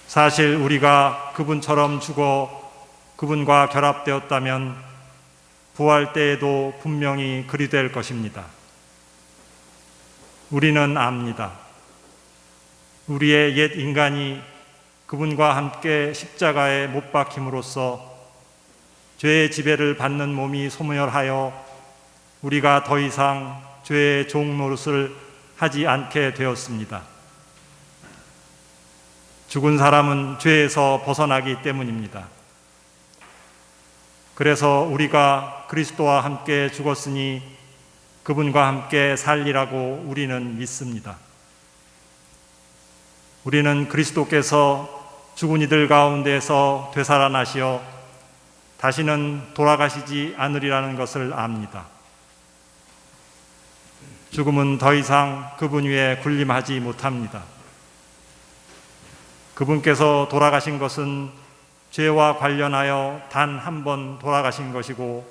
사실 우리가 그분처럼 죽어 그분과 결합되었다면 부활 때에도 분명히 그리 될 것입니다. 우리는 압니다. 우리의 옛 인간이 그분과 함께 십자가에 못 박힘으로써 죄의 지배를 받는 몸이 소멸하여 우리가 더 이상 죄의 종 노릇을 하지 않게 되었습니다. 죽은 사람은 죄에서 벗어나기 때문입니다. 그래서 우리가 그리스도와 함께 죽었으니 그분과 함께 살리라고 우리는 믿습니다. 우리는 그리스도께서 죽은 이들 가운데서 되살아나시어 다시는 돌아가시지 않으리라는 것을 압니다. 죽음은 더 이상 그분 위에 군림하지 못합니다. 그분께서 돌아가신 것은 죄와 관련하여 단 한 번 돌아가신 것이고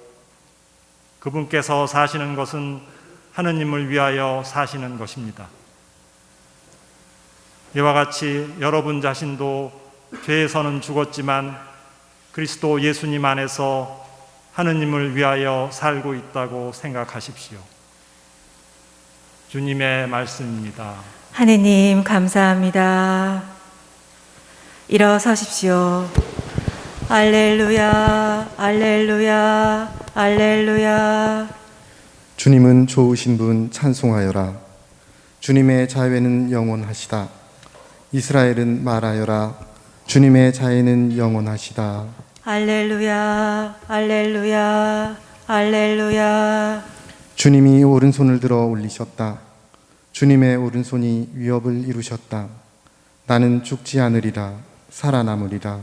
그분께서 사시는 것은 하느님을 위하여 사시는 것입니다. 이와 같이 여러분 자신도 죄에서는 죽었지만 그리스도 예수님 안에서 하느님을 위하여 살고 있다고 생각하십시오. 주님의 말씀입니다. 하느님 감사합니다. 일어서십시오. 알렐루야, 알렐루야, 알렐루야. 주님은 좋으신 분 찬송하여라. 주님의 자애는 영원하시다. 이스라엘은 말하여라. 주님의 자애는 영원하시다. 알렐루야, 알렐루야, 알렐루야. 주님이 오른손을 들어 올리셨다. 주님의 오른손이 위협을 이루셨다. 나는 죽지 않으리라 살아남으리라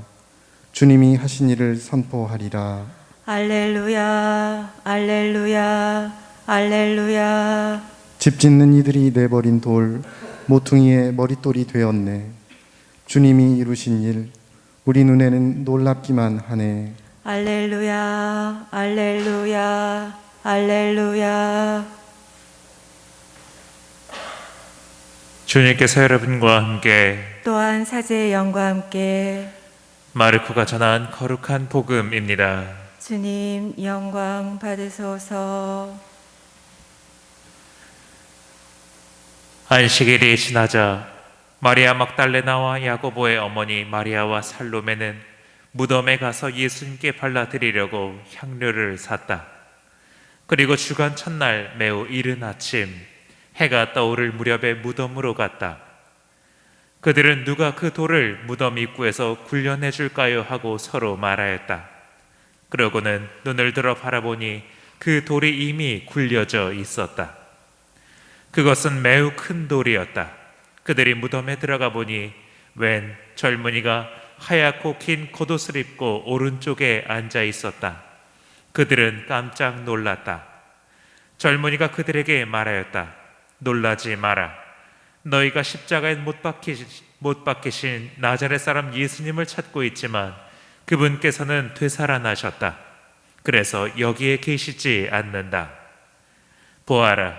주님이 하신 일을 선포하리라. 알렐루야, 알렐루야, 알렐루야. 집 짓는 이들이 내버린 돌 모퉁이의 머릿돌이 되었네. 주님이 이루신 일 우리 눈에는 놀랍기만 하네. 알렐루야, 알렐루야, 알렐루야. 주님께서 여러분과 함께 또한 사제의 영과 함께 마르코가 전한 거룩한 복음입니다. 주님 영광 받으소서. 안식일이 지나자 마리아 막달레나와 야고보의 어머니 마리아와 살로메는 무덤에 가서 예수님께 발라드리려고 향료를 샀다. 그리고 주간 첫날 매우 이른 아침 해가 떠오를 무렵에 무덤으로 갔다. 그들은 누가 그 돌을 무덤 입구에서 굴려내 줄까요 하고 서로 말하였다. 그러고는 눈을 들어 바라보니 그 돌이 이미 굴려져 있었다. 그것은 매우 큰 돌이었다. 그들이 무덤에 들어가 보니 웬 젊은이가 하얗고 긴 겉옷을 입고 오른쪽에 앉아 있었다. 그들은 깜짝 놀랐다. 젊은이가 그들에게 말하였다. 놀라지 마라. 너희가 십자가에 못 박히신 나자렛 사람 예수님을 찾고 있지만 그분께서는 되살아나셨다. 그래서 여기에 계시지 않는다. 보아라,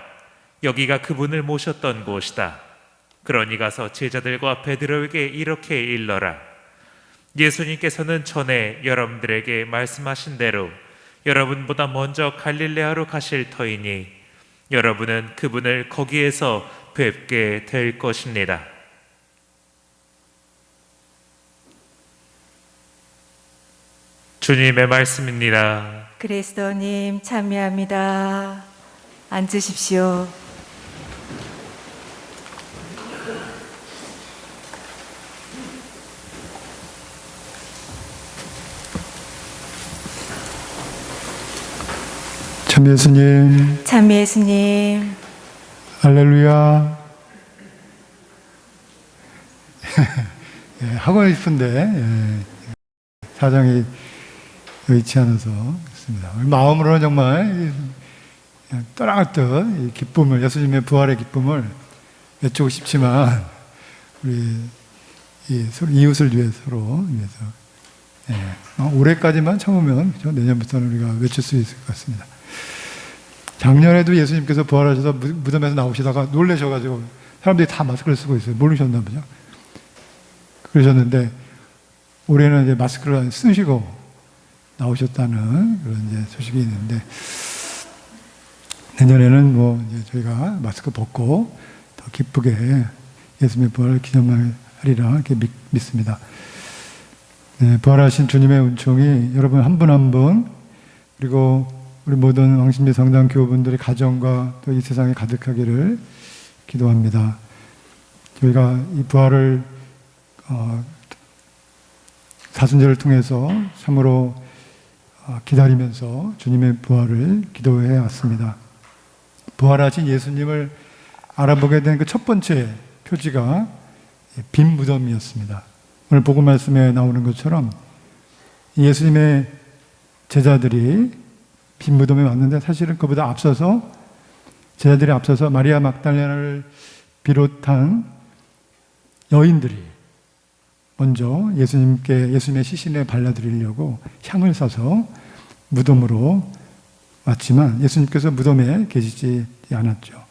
여기가 그분을 모셨던 곳이다. 그러니 가서 제자들과 베드로에게 이렇게 일러라. 예수님께서는 전에 여러분들에게 말씀하신 대로 여러분보다 먼저 갈릴레아로 가실 터이니 여러분은 그분을 거기에서 뵙게 될 것입니다. 주님의 말씀입니다. 그리스도님 참여합니다. 앉으십시오. 참 예수님, 참 예수님. 할렐루야. 예, 하고 싶은데 사정이 여의치 않아서 그렇습니다. 마음으로는 정말 그냥 떠나갔던 이 기쁨을, 예수님의 부활의 기쁨을 외치고 싶지만 우리 서로 이웃을 위해 서로 위해서 올해까지만 참으면 그렇죠? 내년부터는 우리가 외칠 수 있을 것 같습니다. 작년에도 예수님께서 부활하셔서 무덤에서 나오시다가 놀라셔가지고 사람들이 다 마스크를 쓰고 있어요. 모르셨나 보죠. 그러셨는데 올해는 이제 마스크를 쓰시고 나오셨다는 그런 이제 소식이 있는데 내년에는 뭐 이제 저희가 마스크 벗고 더 기쁘게 예수님의 부활을 기념하리라 이렇게 믿습니다. 네, 부활하신 주님의 은총이 여러분 한 분 한 분 그리고 우리 모든 왕십리 성당 교우분들의 가정과 또 이 세상에 가득하기를 기도합니다. 저희가 이 부활을 사순절을 통해서 참으로 기다리면서 주님의 부활을 기도해 왔습니다. 부활하신 예수님을 알아보게 된 그 첫 번째 표지가 빈 무덤이었습니다. 오늘 복음 말씀에 나오는 것처럼 예수님의 제자들이 빈 무덤에 왔는데 사실은 그보다 앞서서 제자들이 앞서서 마리아 막달레나를 비롯한 여인들이 먼저 예수님의 시신에 발라드리려고 향을 사서 무덤으로 왔지만 예수님께서 무덤에 계시지 않았죠.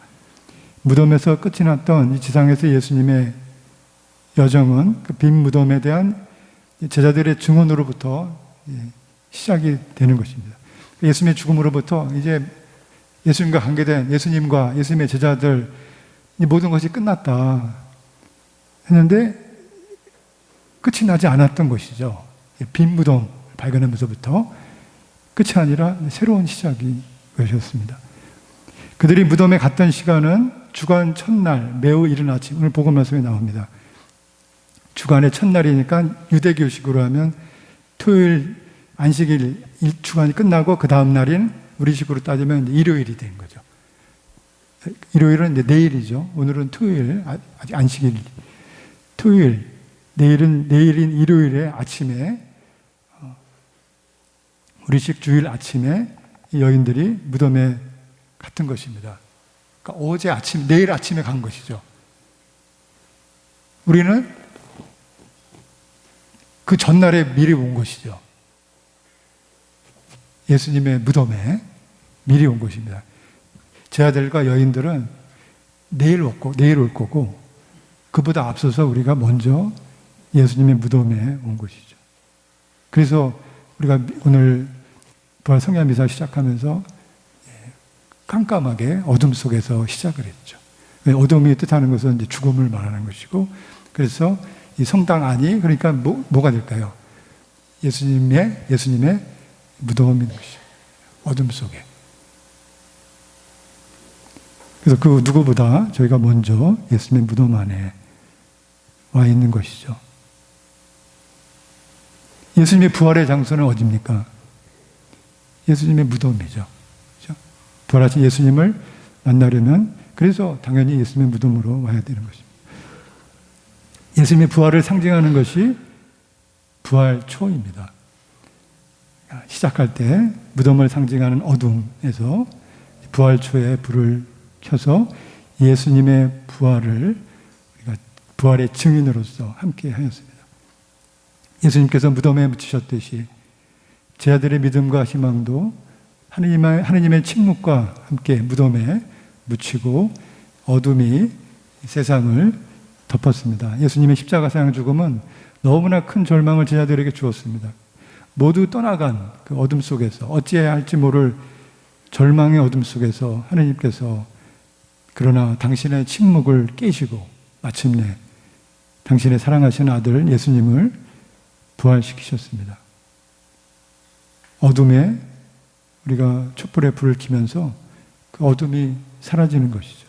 무덤에서 끝이 났던 이 지상에서 예수님의 여정은 그 빈 무덤에 대한 제자들의 증언으로부터 시작이 되는 것입니다. 예수님의 죽음으로부터 이제 예수님과 관계된 예수님과 예수님의 제자들 이 모든 것이 끝났다 했는데 끝이 나지 않았던 것이죠. 빈 무덤 발견하면서부터 끝이 아니라 새로운 시작이 것이었습니다. 그들이 무덤에 갔던 시간은 주간 첫날 매우 이른 아침, 오늘 복음 말씀에 나옵니다. 주간의 첫날이니까 유대교식으로 하면 토요일 안식일 주간이 끝나고 그 다음 날인 우리식으로 따지면 일요일이 된 거죠. 일요일은 이제 내일이죠. 오늘은 토요일, 아직 안식일. 토요일, 내일인 일요일에 아침에 우리식 주일 아침에 이 여인들이 무덤에 갔던 것입니다. 그러니까 내일 아침에 간 것이죠. 우리는 그 전날에 미리 온 것이죠. 예수님의 무덤에 미리 온 것입니다. 제 아들과 여인들은 내일 올 거고, 그보다 앞서서 우리가 먼저 예수님의 무덤에 온 것이죠. 그래서 우리가 오늘 부활 성야 미사 시작하면서 깜깜하게 어둠 속에서 시작을 했죠. 어둠이 뜻하는 것은 이제 죽음을 말하는 것이고, 그래서 이 성당 안이 그러니까 뭐가 될까요? 예수님의 무덤인 것이죠. 어둠 속에. 그래서 그 누구보다 저희가 먼저 예수님의 무덤 안에 와 있는 것이죠. 예수님의 부활의 장소는 어디입니까? 예수님의 무덤이죠. 그렇죠? 부활하신 예수님을 만나려면 그래서 당연히 예수님의 무덤으로 와야 되는 것입니다. 예수님의 부활을 상징하는 것이 부활초입니다. 시작할 때 무덤을 상징하는 어둠에서 부활초에 불을 켜서 예수님의 부활을 우리가 부활의 증인으로서 함께 하였습니다. 예수님께서 무덤에 묻히셨듯이 제 아들의 믿음과 희망도 하느님의 침묵과 함께 무덤에 묻히고 어둠이 세상을 덮었습니다. 예수님의 십자가 사형 죽음은 너무나 큰 절망을 제 아들에게 주었습니다. 모두 떠나간 그 어둠 속에서 어찌해야 할지 모를 절망의 어둠 속에서 하느님께서 그러나 당신의 침묵을 깨시고 마침내 당신의 사랑하시는 아들 예수님을 부활시키셨습니다. 어둠에 우리가 촛불에 불을 켜면서 그 어둠이 사라지는 것이죠.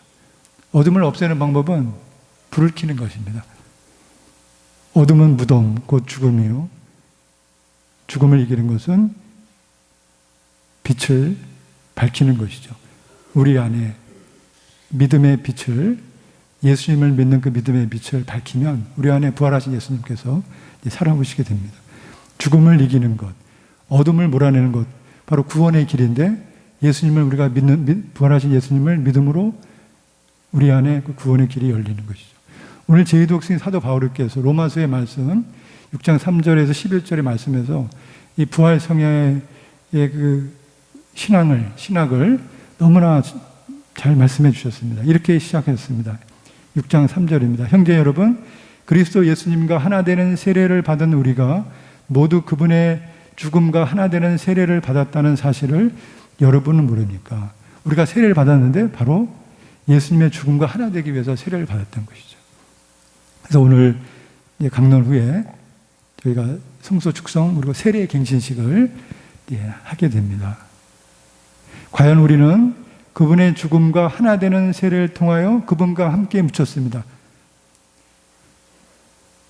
어둠을 없애는 방법은 불을 켜는 것입니다. 어둠은 무덤, 곧 죽음이요. 죽음을 이기는 것은 빛을 밝히는 것이죠. 우리 안에 믿음의 빛을, 예수님을 믿는 그 믿음의 빛을 밝히면 우리 안에 부활하신 예수님께서 살아오시게 됩니다. 죽음을 이기는 것, 어둠을 몰아내는 것, 바로 구원의 길인데 예수님을 우리가 부활하신 예수님을 믿음으로 우리 안에 그 구원의 길이 열리는 것이죠. 오늘 제2독생 사도 바울께서 로마서의 말씀 6장 3절에서 11절의 말씀에서 이 부활 성야의 그 신학을 너무나 잘 말씀해 주셨습니다. 이렇게 시작했습니다. 6장 3절입니다. 형제 여러분, 그리스도 예수님과 하나 되는 세례를 받은 우리가 모두 그분의 죽음과 하나 되는 세례를 받았다는 사실을 여러분은 모릅니까? 우리가 세례를 받았는데 바로 예수님의 죽음과 하나 되기 위해서 세례를 받았던 것이죠. 그래서 오늘 강론 후에 저희가 성소 축성 그리고 세례 갱신식을 하게 됩니다. 과연 우리는 그분의 죽음과 하나 되는 세례를 통하여 그분과 함께 묻혔습니다.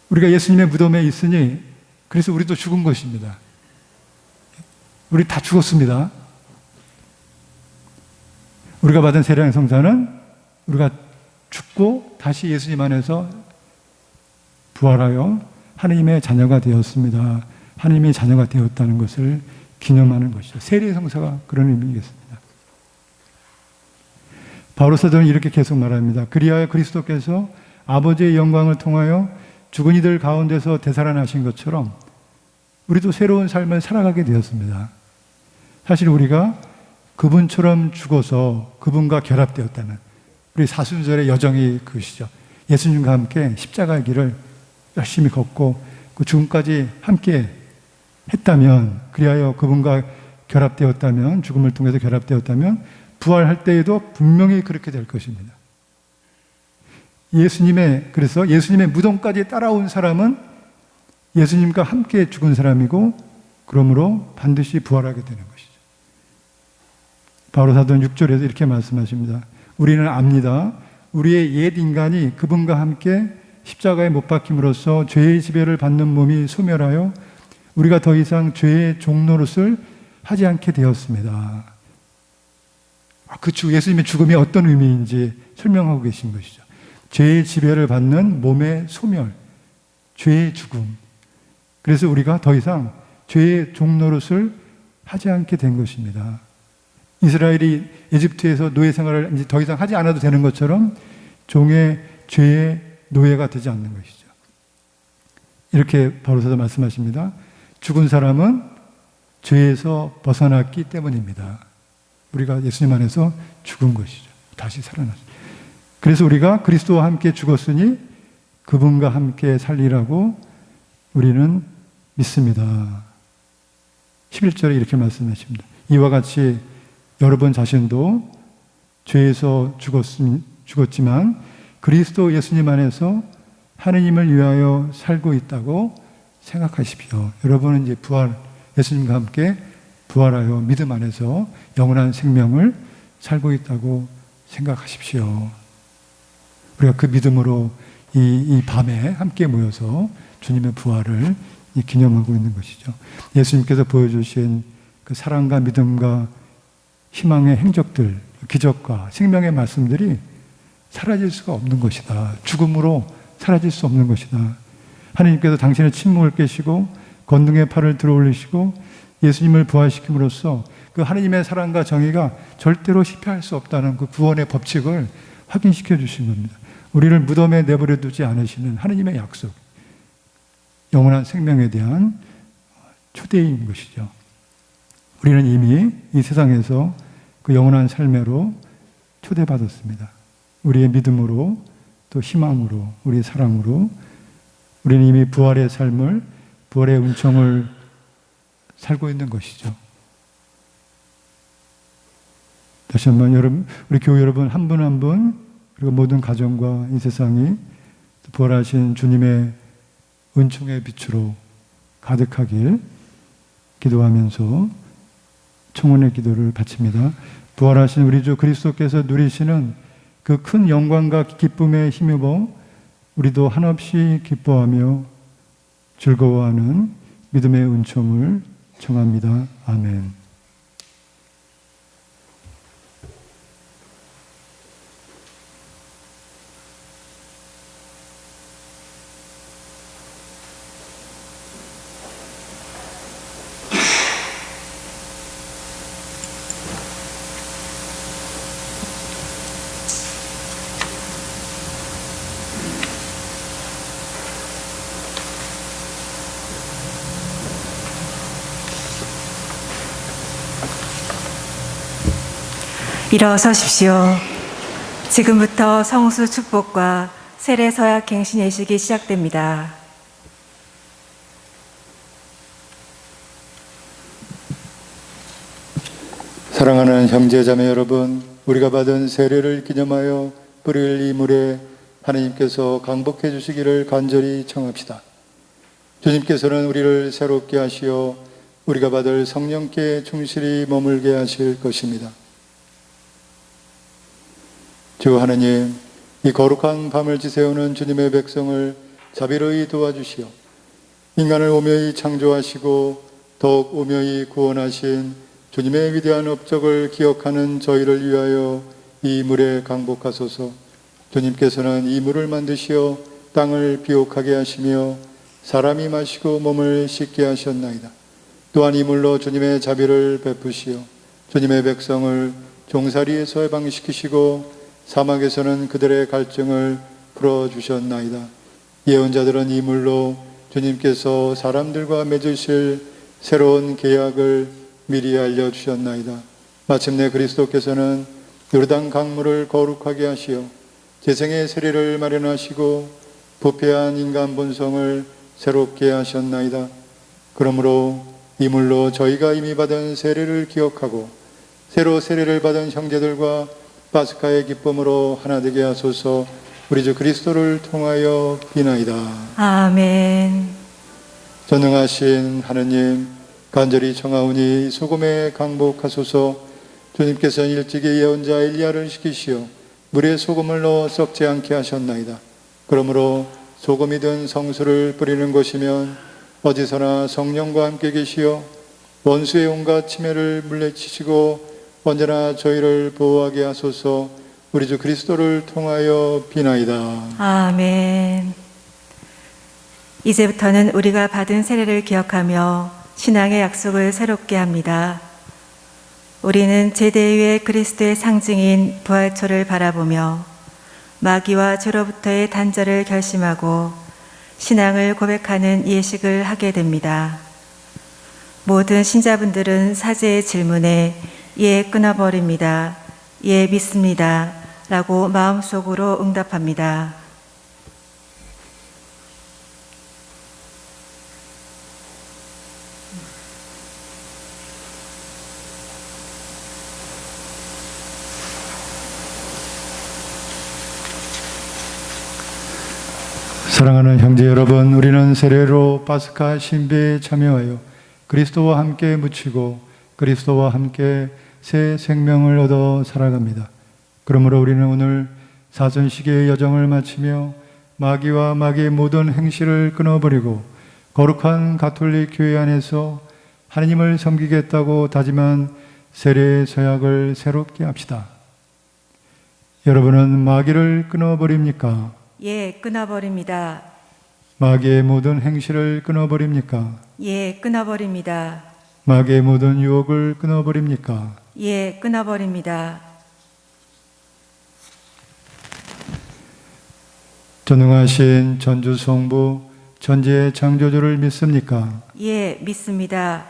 우리가 예수님의 무덤에 있으니 그래서 우리도 죽은 것입니다. 우리 다 죽었습니다. 우리가 받은 세례의 성사는 우리가 죽고 다시 예수님 안에서 부활하여 하나님의 자녀가 되었습니다. 하나님의 자녀가 되었다는 것을 기념하는 것이죠. 세례의 성사가 그런 의미이겠습니다. 바울 사도는 이렇게 계속 말합니다. 그리하여 그리스도께서 아버지의 영광을 통하여 죽은 이들 가운데서 되살아나신 것처럼 우리도 새로운 삶을 살아가게 되었습니다. 사실 우리가 그분처럼 죽어서 그분과 결합되었다는 우리 사순절의 여정이 그것이죠. 예수님과 함께 십자가의 길을 열심히 걷고 그 죽음까지 함께 했다면, 그리하여 그분과 결합되었다면, 죽음을 통해서 결합되었다면 부활할 때에도 분명히 그렇게 될 것입니다. 그래서 예수님의 무덤까지 따라온 사람은 예수님과 함께 죽은 사람이고 그러므로 반드시 부활하게 되는 것이죠. 바울 사도는 6절에서 이렇게 말씀하십니다. 우리는 압니다. 우리의 옛 인간이 그분과 함께 십자가에 못 박힘으로써 죄의 지배를 받는 몸이 소멸하여 우리가 더 이상 죄의 종노릇을 하지 않게 되었습니다. 예수님의 죽음이 어떤 의미인지 설명하고 계신 것이죠. 죄의 지배를 받는 몸의 소멸, 죄의 죽음. 그래서 우리가 더 이상 죄의 종노릇을 하지 않게 된 것입니다. 이스라엘이 에집트에서 노예 생활을 이제 더 이상 하지 않아도 되는 것처럼 종의 죄의 노예가 되지 않는 것이죠. 이렇게 바울사도 말씀하십니다. 죽은 사람은 죄에서 벗어났기 때문입니다. 우리가 예수님 안에서 죽은 것이죠. 다시 살아났죠. 그래서 우리가 그리스도와 함께 죽었으니 그분과 함께 살리라고 우리는 믿습니다. 11절에 이렇게 말씀하십니다. 이와 같이 여러분 자신도 죄에서 죽었지만 그리스도 예수님 안에서 하느님을 위하여 살고 있다고 생각하십시오. 여러분은 이제 예수님과 함께 부활하여 믿음 안에서 영원한 생명을 살고 있다고 생각하십시오. 우리가 그 믿음으로 이 밤에 함께 모여서 주님의 부활을 기념하고 있는 것이죠. 예수님께서 보여주신 그 사랑과 믿음과 희망의 행적들, 기적과 생명의 말씀들이 사라질 수가 없는 것이다. 죽음으로 사라질 수 없는 것이다. 하나님께서 당신의 침묵을 깨시고 권능의 팔을 들어올리시고 예수님을 부활시킴으로써 그 하나님의 사랑과 정의가 절대로 실패할 수 없다는 그 구원의 법칙을 확인시켜 주신 겁니다. 우리를 무덤에 내버려 두지 않으시는 하나님의 약속, 영원한 생명에 대한 초대인 것이죠. 우리는 이미 이 세상에서 그 영원한 삶으로 초대받았습니다. 우리의 믿음으로 또 희망으로 우리의 사랑으로 우리는 이미 부활의 삶을, 부활의 은총을 살고 있는 것이죠. 다시 한번 여러분, 우리 교회 여러분 한 분 한 분, 그리고 모든 가정과 이 세상이 부활하신 주님의 은총의 빛으로 가득하길 기도하면서 청혼의 기도를 바칩니다. 부활하신 우리 주 그리스도께서 누리시는 그 큰 영광과 기쁨에 힘입어 우리도 한없이 기뻐하며 즐거워하는 믿음의 은총을 청합니다. 아멘. 일어서십시오. 지금부터 성수 축복과 세례 서약 갱신 예식이 시작됩니다. 사랑하는 형제자매 여러분, 우리가 받은 세례를 기념하여 뿌릴 이 물에 하나님께서 강복해 주시기를 간절히 청합시다. 주님께서는 우리를 새롭게 하시어 우리가 받을 성령께 충실히 머물게 하실 것입니다. 주 하나님, 이 거룩한 밤을 지새우는 주님의 백성을 자비로이 도와주시어 인간을 오묘히 창조하시고 더욱 오묘히 구원하신 주님의 위대한 업적을 기억하는 저희를 위하여 이 물에 강복하소서. 주님께서는 이 물을 만드시어 땅을 비옥하게 하시며 사람이 마시고 몸을 씻게 하셨나이다. 또한 이 물로 주님의 자비를 베푸시어 주님의 백성을 종살이에서 해방시키시고 사막에서는 그들의 갈증을 풀어주셨나이다. 예언자들은 이 물로 주님께서 사람들과 맺으실 새로운 계약을 미리 알려주셨나이다. 마침내 그리스도께서는 요르단 강물을 거룩하게 하시어 재생의 세례를 마련하시고 부패한 인간 본성을 새롭게 하셨나이다. 그러므로 이 물로 저희가 이미 받은 세례를 기억하고 새로 세례를 받은 형제들과 파스카의 기쁨으로 하나 되게 하소서. 우리 주 그리스도를 통하여 비나이다. 아멘. 전능하신 하느님, 간절히 청하오니 소금에 강복하소서. 주님께서 일찍이 예언자 엘리야를 시키시어 물에 소금을 넣어 썩지 않게 하셨나이다. 그러므로 소금이 든 성수를 뿌리는 것이면 어디서나 성령과 함께 계시어 원수의 온갖 침해를 물리치시고 언제나 저희를 보호하게 하소서. 우리 주 그리스도를 통하여 비나이다. 아멘. 이제부터는 우리가 받은 세례를 기억하며 신앙의 약속을 새롭게 합니다. 우리는 제대 위의 그리스도의 상징인 부활초를 바라보며 마귀와 죄로부터의 단절을 결심하고 신앙을 고백하는 예식을 하게 됩니다. 모든 신자분들은 사제의 질문에 예 끊어버립니다. 예 믿습니다. 라고 마음속으로 응답합니다. 사랑하는 형제 여러분, 우리는 세례로 파스카 신비에 참여하여 그리스도와 함께 묻히고 그리스도와 함께 새 생명을 얻어 살아갑니다. 그러므로 우리는 오늘 사선시계의 여정을 마치며 마귀와 마귀의 모든 행실을 끊어버리고 거룩한 가톨릭 교회 안에서 하나님을 섬기겠다고 다짐한 세례의 서약을 새롭게 합시다. 여러분은 마귀를 끊어버립니까? 예 끊어버립니다. 마귀의 모든 행실을 끊어버립니까? 예 끊어버립니다. 마귀의 모든 유혹을 끊어버립니까? 예 끊어버립니다. 전능하신 전주성부 천지의 창조주를 믿습니까? 예 믿습니다.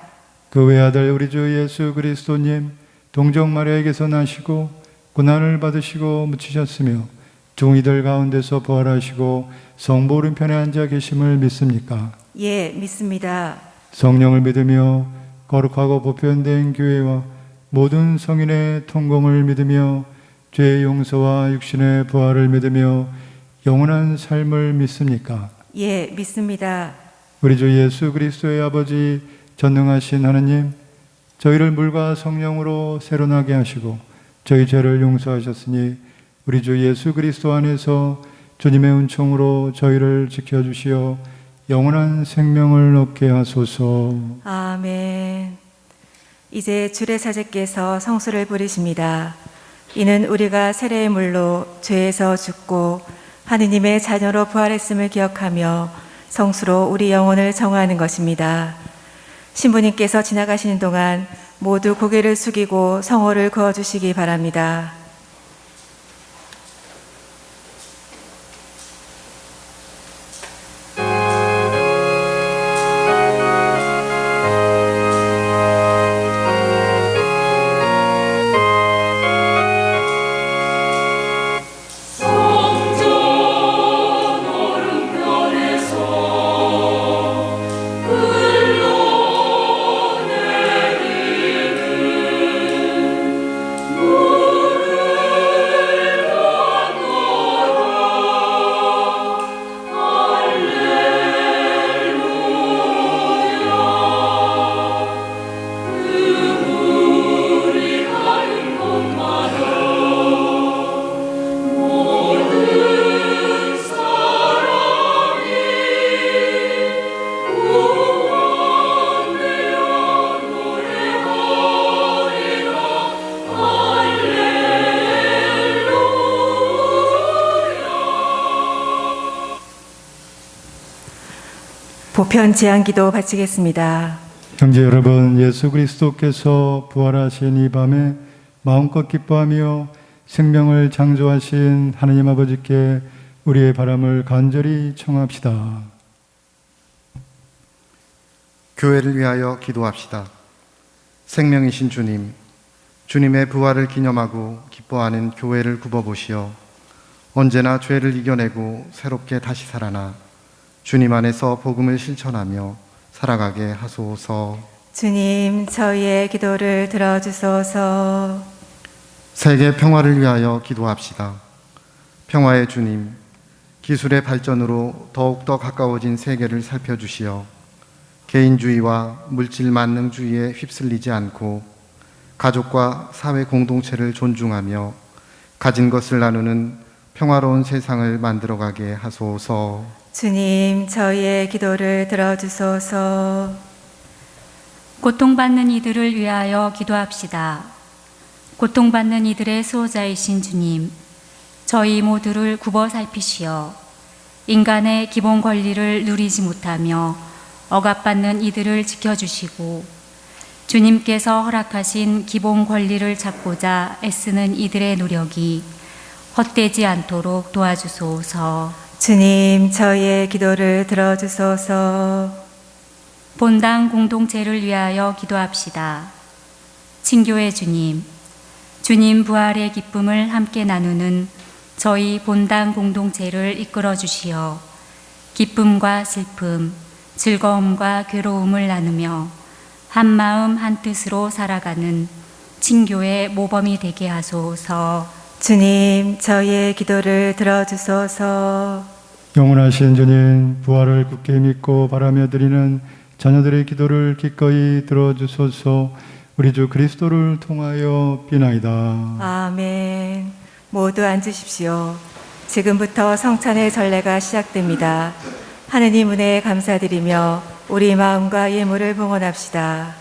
그 외아들 우리 주 예수 그리스도님 동정 마리아에게서 나시고 고난을 받으시고 묻히셨으며 중이들 가운데서 부활하시고 성부 오른편에 앉아 계심을 믿습니까? 예 믿습니다. 성령을 믿으며 거룩하고 보편된 교회와 모든 성인의 통공을 믿으며 죄의 용서와 육신의 부활을 믿으며 영원한 삶을 믿습니까? 예 믿습니다. 우리 주 예수 그리스도의 아버지 전능하신 하나님, 저희를 물과 성령으로 새로 나게 하시고 저희 죄를 용서하셨으니 우리 주 예수 그리스도 안에서 주님의 은총으로 저희를 지켜주시어 영원한 생명을 얻게 하소서. 아멘. 이제 주례사제께서 성수를 부리십니다. 이는 우리가 세례의 물로 죄에서 죽고 하느님의 자녀로 부활했음을 기억하며 성수로 우리 영혼을 정화하는 것입니다. 신부님께서 지나가시는 동안 모두 고개를 숙이고 성호를 그어주시기 바랍니다. 보편 제한기도 바치겠습니다. 형제 여러분, 예수 그리스도께서 부활하신 이 밤에 마음껏 기뻐하며 생명을 창조하신 하나님 아버지께 우리의 바람을 간절히 청합시다. 교회를 위하여 기도합시다. 생명이신 주님, 주님의 부활을 기념하고 기뻐하는 교회를 굽어보시어 언제나 죄를 이겨내고 새롭게 다시 살아나 주님 안에서 복음을 실천하며 살아가게 하소서. 주님, 저희의 기도를 들어주소서. 세계 평화를 위하여 기도합시다. 평화의 주님, 기술의 발전으로 더욱더 가까워진 세계를 살펴주시어 개인주의와 물질 만능주의에 휩쓸리지 않고 가족과 사회 공동체를 존중하며 가진 것을 나누는 평화로운 세상을 만들어가게 하소서. 주님, 저희의 기도를 들어주소서. 고통받는 이들을 위하여 기도합시다. 고통받는 이들의 수호자이신 주님, 저희 모두를 굽어 살피시어 인간의 기본 권리를 누리지 못하며 억압받는 이들을 지켜주시고 주님께서 허락하신 기본 권리를 찾고자 애쓰는 이들의 노력이 헛되지 않도록 도와주소서. 주님, 저희의 기도를 들어주소서. 본당 공동체를 위하여 기도합시다. 친교의 주님, 주님 부활의 기쁨을 함께 나누는 저희 본당 공동체를 이끌어 주시어 기쁨과 슬픔, 즐거움과 괴로움을 나누며 한 마음 한 뜻으로 살아가는 친교의 모범이 되게 하소서. 주님, 저희의 기도를 들어주소서. 영원하신 주님, 부활을 굳게 믿고 바라며 드리는 자녀들의 기도를 기꺼이 들어주소서. 우리 주 그리스도를 통하여 비나이다. 아멘. 모두 앉으십시오. 지금부터 성찬의 전례가 시작됩니다. 하느님 은혜에 감사드리며 우리 마음과 예물을 봉헌합시다.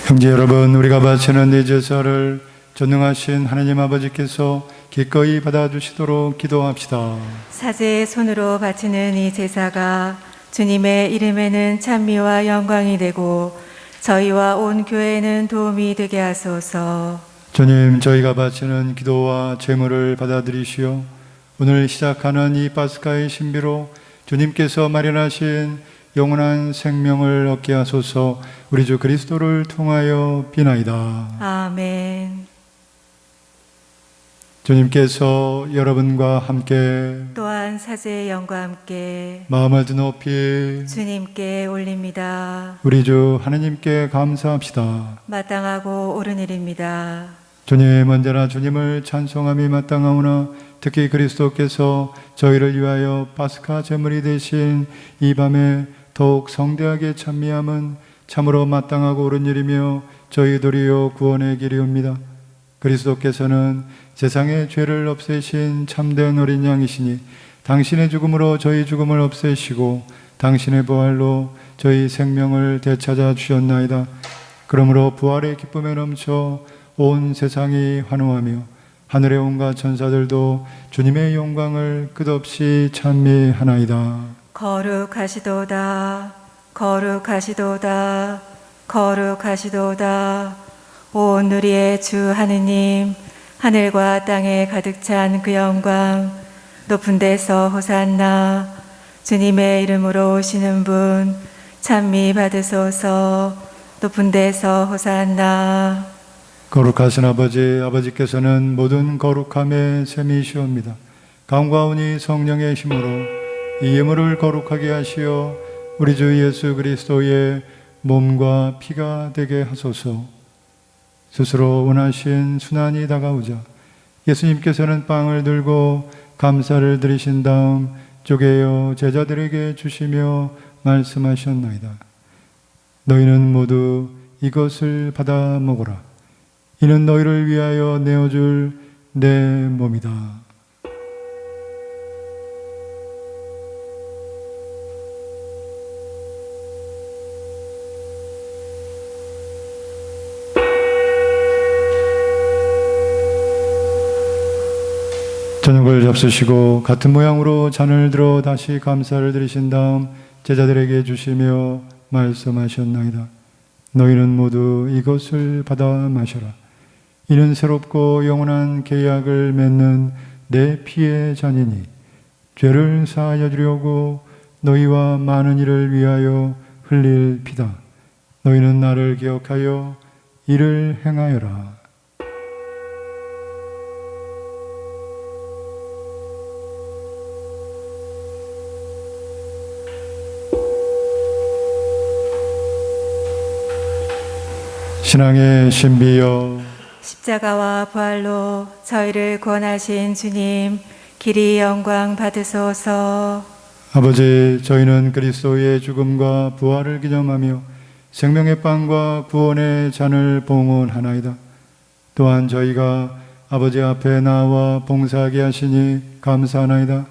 형제 여러분, 우리가 바치는 이 제사를 전능하신 하나님 아버지께서 기꺼이 받아주시도록 기도합시다. 사제의 손으로 바치는 이 제사가 주님의 이름에는 찬미와 영광이 되고 저희와 온 교회에는 도움이 되게 하소서. 주님, 저희가 바치는 기도와 제물을 받아들이시오. 오늘 시작하는 이 파스카의 신비로 주님께서 마련하신 영원한 생명을 얻게 하소서. 우리 주 그리스도를 통하여 비나이다. 아멘. 주님께서 여러분과 함께 또한 사제의 영과 함께 마음을 드높이 주님께 올립니다. 우리 주 하느님께 감사합시다. 마땅하고 옳은 일입니다. 주님, 언제나 주님을 찬송함이 마땅하오나 특히 그리스도께서 저희를 위하여 파스카 제물이 되신 이 밤에 더욱 성대하게 찬미함은 참으로 마땅하고 옳은 일이며 저희들이요 구원의 길이옵니다. 그리스도께서는 세상의 죄를 없애신 참된 어린 양이시니 당신의 죽음으로 저희 죽음을 없애시고 당신의 부활로 저희 생명을 되찾아 주셨나이다. 그러므로 부활의 기쁨에 넘쳐 온 세상이 환호하며 하늘의 온갖 천사들도 주님의 영광을 끝없이 찬미하나이다. 거룩하시도다, 거룩하시도다, 거룩하시도다. 온 우리의 주 하느님, 하늘과 땅에 가득 찬 그 영광, 높은 데서 호산나. 주님의 이름으로 오시는 분 찬미 받으소서. 높은 데서 호산나. 거룩하신 아버지께서는 모든 거룩함의 셈이시옵니다. 강과오니 성령의 힘으로 이 예물을 거룩하게 하시어 우리 주 예수 그리스도의 몸과 피가 되게 하소서. 스스로 원하신 순환이 다가오자 예수님께서는 빵을 들고 감사를 드리신 다음 쪼개어 제자들에게 주시며 말씀하셨나이다. 너희는 모두 이것을 받아 먹어라. 이는 너희를 위하여 내어줄 내 몸이다. 저녁을 잡수시고 같은 모양으로 잔을 들어 다시 감사를 드리신 다음 제자들에게 주시며 말씀하셨나이다. 너희는 모두 이것을 받아 마셔라. 이는 새롭고 영원한 계약을 맺는 내 피의 잔이니 죄를 사하여 주려고 너희와 많은 이를 위하여 흘릴 피다. 너희는 나를 기억하여 이를 행하여라. 신앙의 신비여, 십자가와 부활로 저희를 구원하신 주님, 길이 영광 받으소서. 아버지, 저희는 그리스도의 죽음과 부활을 기념하며 생명의 빵과 구원의 잔을 봉헌하나이다. 또한 저희가 아버지 앞에 나와 봉사하게 하시니 감사하나이다.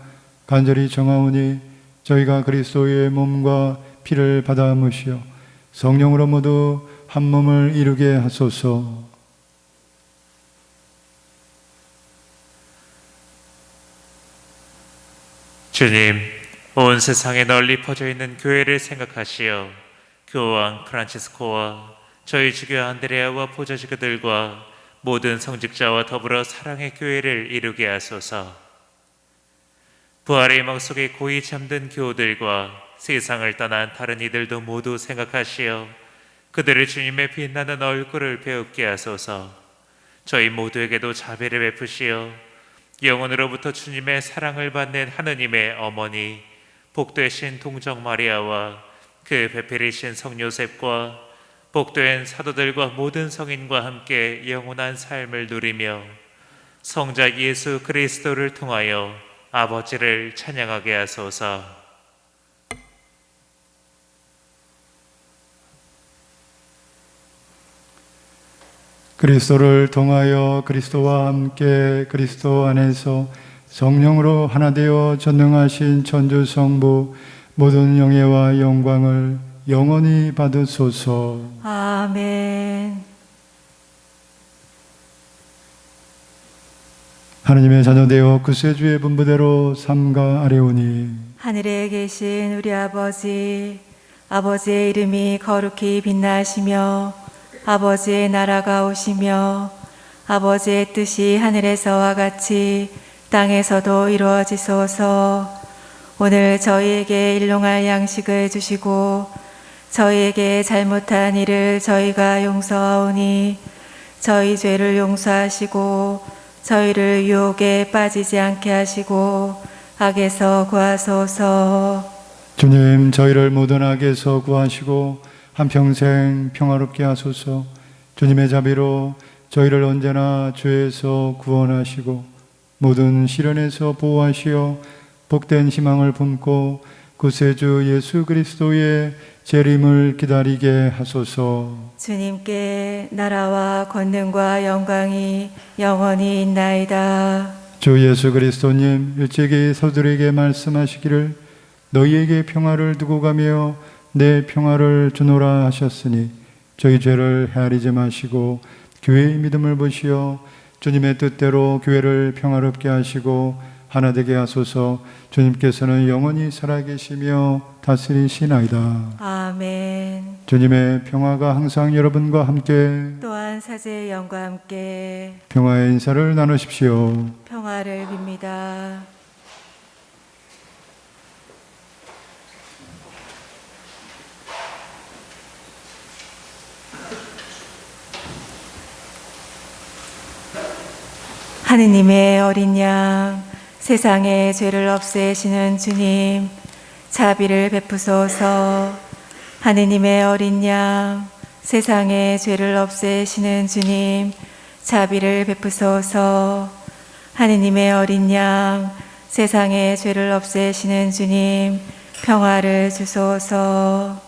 간절히 정하오니 저희가 그리스도의 몸과 피를 받아 무시어 성령으로 모두 한 몸을 이루게 하소서. 주님, 온 세상에 널리 퍼져 있는 교회를 생각하시어 교황 프란치스코와 저희 주교 안드레아와 보좌직들과 모든 성직자와 더불어 사랑의 교회를 이루게 하소서. 부활의 막 속에 고이 잠든 교우들과 세상을 떠난 다른 이들도 모두 생각하시어 그들의 주님의 빛나는 얼굴을 배웁게 하소서. 저희 모두에게도 자비를 베푸시어 영원으로부터 주님의 사랑을 받는 하느님의 어머니 복되신 동정 마리아와 그 배필이신 성 요셉과 복된 사도들과 모든 성인과 함께 영원한 삶을 누리며 성자 예수 그리스도를 통하여 아버지를 찬양하게 하소서. 그리스도를 통하여 그리스도와 함께 그리스도 안에서 성령으로 하나 되어 전능하신 천주성부 모든 영예와 영광을 영원히 받으소서. 아멘. 하느님의 자녀되어 구세주의 분부대로 삼가 아뢰오니 하늘에 계신 우리 아버지, 아버지의 이름이 거룩히 빛나시며 아버지의 나라가 오시며 아버지의 뜻이 하늘에서와 같이 땅에서도 이루어지소서. 오늘 저희에게 일용할 양식을 주시고 저희에게 잘못한 일을 저희가 용서하오니 저희 죄를 용서하시고 저희를 유혹에 빠지지 않게 하시고 악에서 구하소서. 주님, 저희를 모든 악에서 구하시고 한평생 평화롭게 하소서. 주님의 자비로 저희를 언제나 죄에서 구원하시고 모든 시련에서 보호하시어 복된 희망을 품고 구세주 예수 그리스도의 재림을 기다리게 하소서. 주님께 나라와 권능과 영광이 영원히 있나이다. 주 예수 그리스도님, 일찍이 사도들에게 말씀하시기를 너희에게 평화를 두고 가며 내 평화를 주노라 하셨으니 저희 죄를 헤아리지 마시고 교회의 믿음을 보시어 주님의 뜻대로 교회를 평화롭게 하시고 하나 되게 하소서. 주님께서는 영원히 살아계시며 다스리시나이다. 아멘. 주님의 평화가 항상 여러분과 함께 또한 사제의 영과 함께 평화의 인사를 나누십시오. 평화를 빕니다. 하느님의 어린 양, 세상의 죄를 없애시는 주님, 자비를 베푸소서. 하느님의 어린 양, 세상의 죄를 없애시는 주님, 자비를 베푸소서. 하느님의 어린 양, 세상의 죄를 없애시는 주님, 평화를 주소서.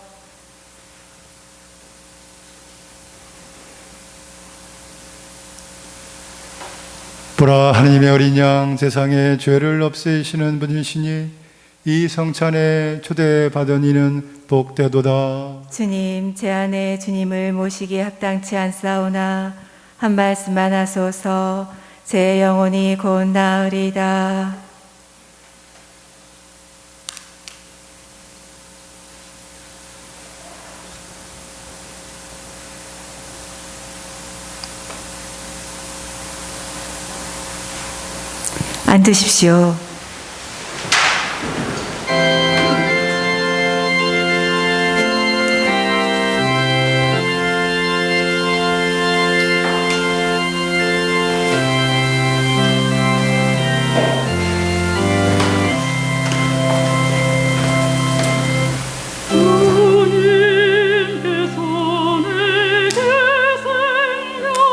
보라, 하느님의 어린 양, 세상의 죄를 없애시는 분이시니 이 성찬에 초대받은 이는 복되도다. 주님, 제 안에 주님을 모시기에 합당치 않사오나 한 말씀만 하소서. 제 영혼이 곧 나으리다. 앉으십시오. 주님께서 내게 생명과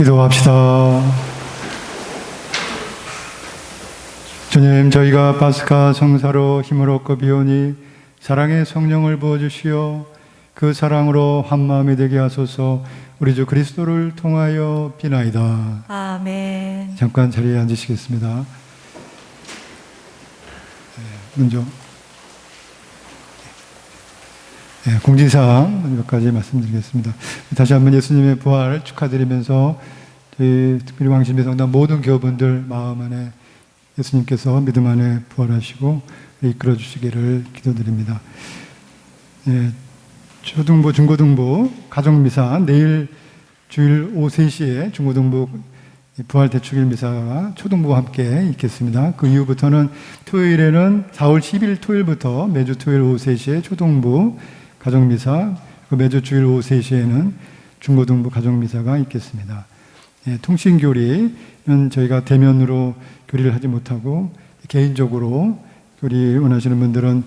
기도합시다. 주님, 저희가 파스카 성사로 힘을 얻고 비오니 사랑의 성령을 부어주시어 그 사랑으로 한마음이 되게 하소서. 우리 주 그리스도를 통하여 비나이다. 아멘. 잠깐 자리에 앉으시겠습니다. 먼저 공지사항 몇 가지 말씀드리겠습니다. 다시 한번 예수님의 부활 축하드리면서 저희 특별히 왕십리성당 모든 교우분들 마음 안에 예수님께서 믿음 안에 부활하시고 이끌어 주시기를 기도드립니다. 초등부, 중고등부 가정미사 내일 주일 오후 3시에 중고등부 부활 대축일 미사가 초등부와 함께 있겠습니다. 그 이후부터는 토요일에는 4월 10일 토요일부터 매주 토요일 오후 3시에 초등부 가정미사, 매주 주일 오후 3시에는 중고등부 가정미사가 있겠습니다. 통신교리는 저희가 대면으로 교리를 하지 못하고 개인적으로 교리 원하시는 분들은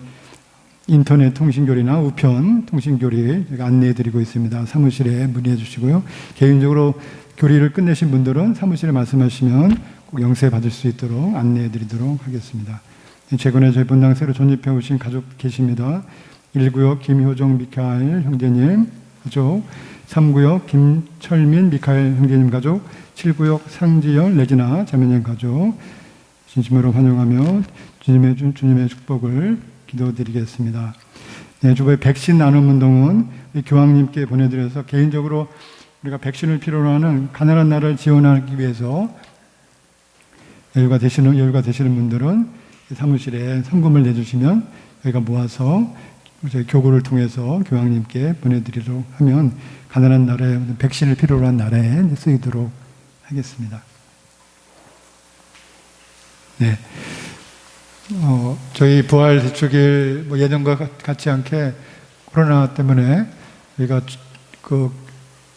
인터넷 통신교리나 우편 통신교리 저희가 안내해드리고 있습니다. 사무실에 문의해 주시고요. 개인적으로 교리를 끝내신 분들은 사무실에 말씀하시면 꼭 영세 받을 수 있도록 안내해드리도록 하겠습니다. 최근에 저희 본당 새로 전입해 오신 가족 계십니다. 1구역 김효정 미카엘 형제님 가족, 3구역 김철민 미카엘 형제님 가족, 7구역 상지연 레지나 자매님 가족 진심으로 환영하며 주님의 축복을 기도드리겠습니다. 주보의 백신 나눔 운동은 교황님께 보내드려서 개인적으로 우리가 백신을 필요로 하는 가난한 나라를 지원하기 위해서 여유가 되시는 분들은 사무실에 성금을 내주시면 저희가 모아서 저희 교구를 통해서 교황님께 보내드리도록 하면 가난한 나라에 백신을 필요로 한 나라에 쓰이도록 하겠습니다. 저희 부활 대축일 예전과 같지 않게 코로나 때문에 저희가 그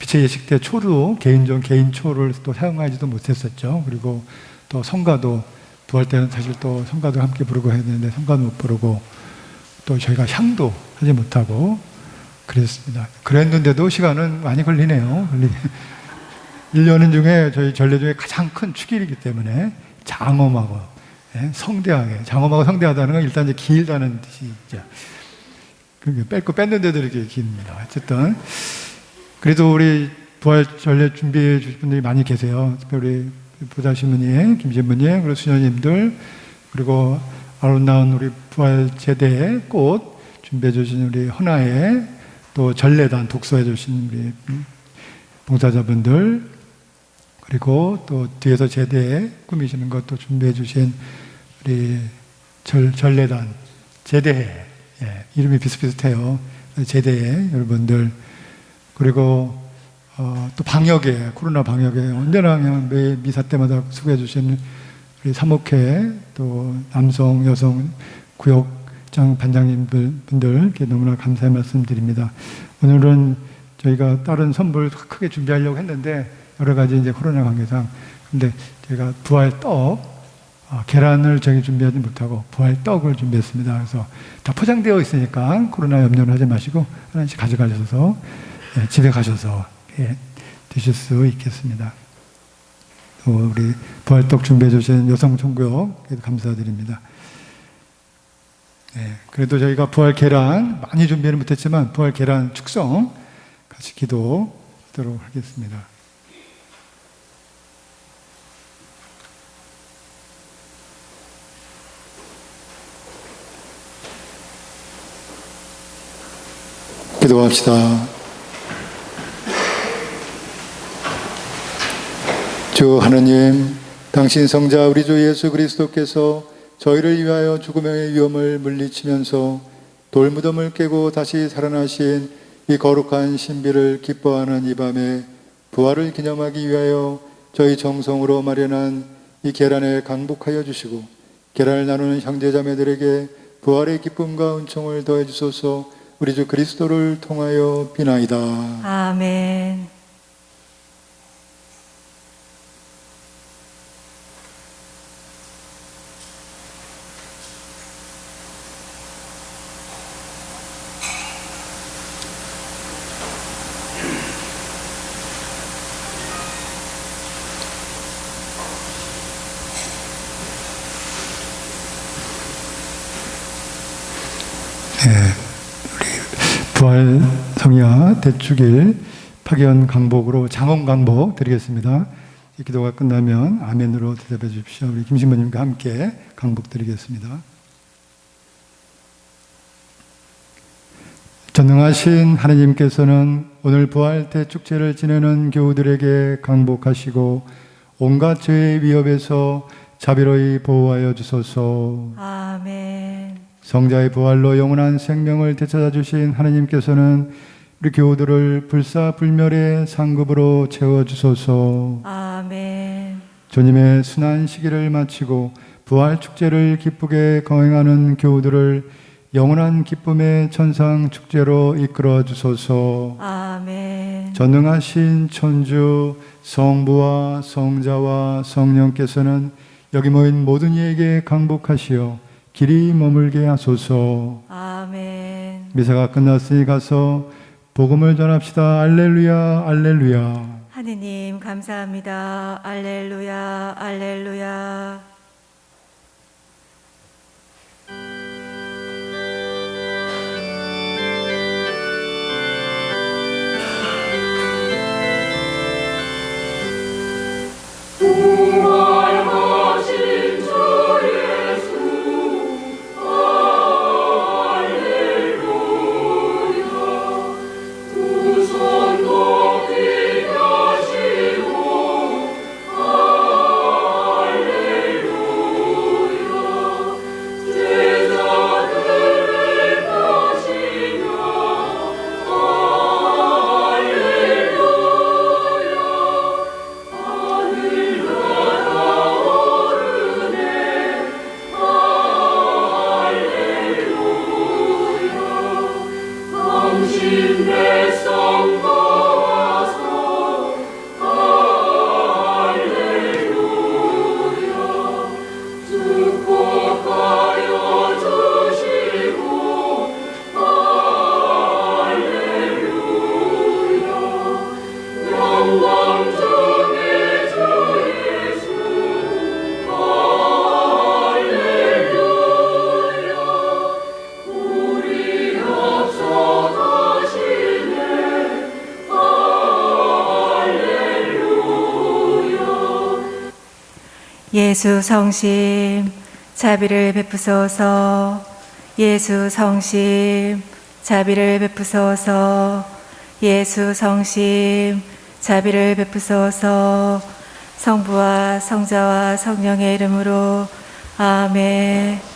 빛의 예식 때 초도 개인 초를 또 사용하지도 못했었죠. 그리고 또 성가도 부활 때는 사실 또 성가도 함께 부르고 해야 되는데 성가도 못 부르고 또 저희가 향도 하지 못하고 그랬습니다. 그랬는데도 시간은 많이 걸리네요. 1년 중에 저희 전례 중에 가장 큰 축일이기 때문에 장엄하고 성대하게, 장엄하고 성대하다는 건 일단 이제 길다는 뜻이죠. 뺐고 뺐는데도 이렇게 깁니다. 어쨌든 그래도 우리 부활 전례 준비해 주실 분들이 많이 계세요. 특별히 보좌 신부님, 김 신부님, 그리고 수녀님들, 그리고 아름다운 우리 부활 제대의 꽃 준비해 주신 우리 헌화에 또 전례단 독서해 주신 우리 봉사자분들, 그리고 또 뒤에서 제대에 꾸미시는 것도 준비해 주신 우리 전례단 제대회, 이름이 비슷비슷해요. 제대회 여러분들, 그리고 또 방역에, 코로나 방역에 언제나 그냥 매 미사 때마다 수고해 주신 우리 사목회, 또 남성, 여성 구역장 반장님분들께 너무나 감사의 말씀 드립니다. 오늘은 저희가 다른 선물 크게 준비하려고 했는데 여러 가지 이제 코로나 관계상, 근데 제가 부활 떡, 계란을 저희 준비하지 못하고 부활 떡을 준비했습니다. 그래서 다 포장되어 있으니까 코로나 염려는 하지 마시고 하나씩 가져가셔서 집에 가셔서 드실 수 있겠습니다. 또 우리 부활떡 준비해 주신 여성 총교역 감사드립니다. 그래도 저희가 부활 계란 많이 준비는 못했지만 부활 계란 축성 같이 기도하도록 하겠습니다. 기도합시다. 주 하느님, 당신 성자 우리 주 예수 그리스도께서 저희를 위하여 죽음의 위험을 물리치면서 돌무덤을 깨고 다시 살아나신 이 거룩한 신비를 기뻐하는 이 밤에 부활을 기념하기 위하여 저희 정성으로 마련한 이 계란에 강복하여 주시고 계란을 나누는 형제자매들에게 부활의 기쁨과 은총을 더해 주소서. 우리 주 그리스도를 통하여 비나이다. 아멘. 우리 부활 성야 대축일 파견 강복으로 장원 강복 드리겠습니다. 이 기도가 끝나면 아멘으로 대답해 주십시오. 우리 김신부님과 함께 강복 드리겠습니다. 전능하신 하나님께서는 오늘 부활 대축제를 지내는 교우들에게 강복하시고 온갖 죄의 위협에서 자비로이 보호하여 주소서. 아멘. 성자의 부활로 영원한 생명을 되찾아 주신 하나님께서는 우리 교우들을 불사불멸의 상급으로 채워주소서. 아멘. 주님의 순환 시기를 마치고 부활 축제를 기쁘게 거행하는 교우들을 영원한 기쁨의 천상 축제로 이끌어 주소서. 아멘. 전능하신 천주 성부와 성자와 성령께서는 여기 모인 모든 이에게 강복하시어 길이 머물게 하소서. 아멘. 미사가 끝났으니 가서 복음을 전합시다. 알렐루야, 알렐루야. 하느님 감사합니다. 알렐루야, 알렐루야. 예수 성심 자비를 베푸소서. 예수 성심 자비를 베푸소서. 예수 성심 자비를 베푸소서. 성부와 성자와 성령의 이름으로 아멘.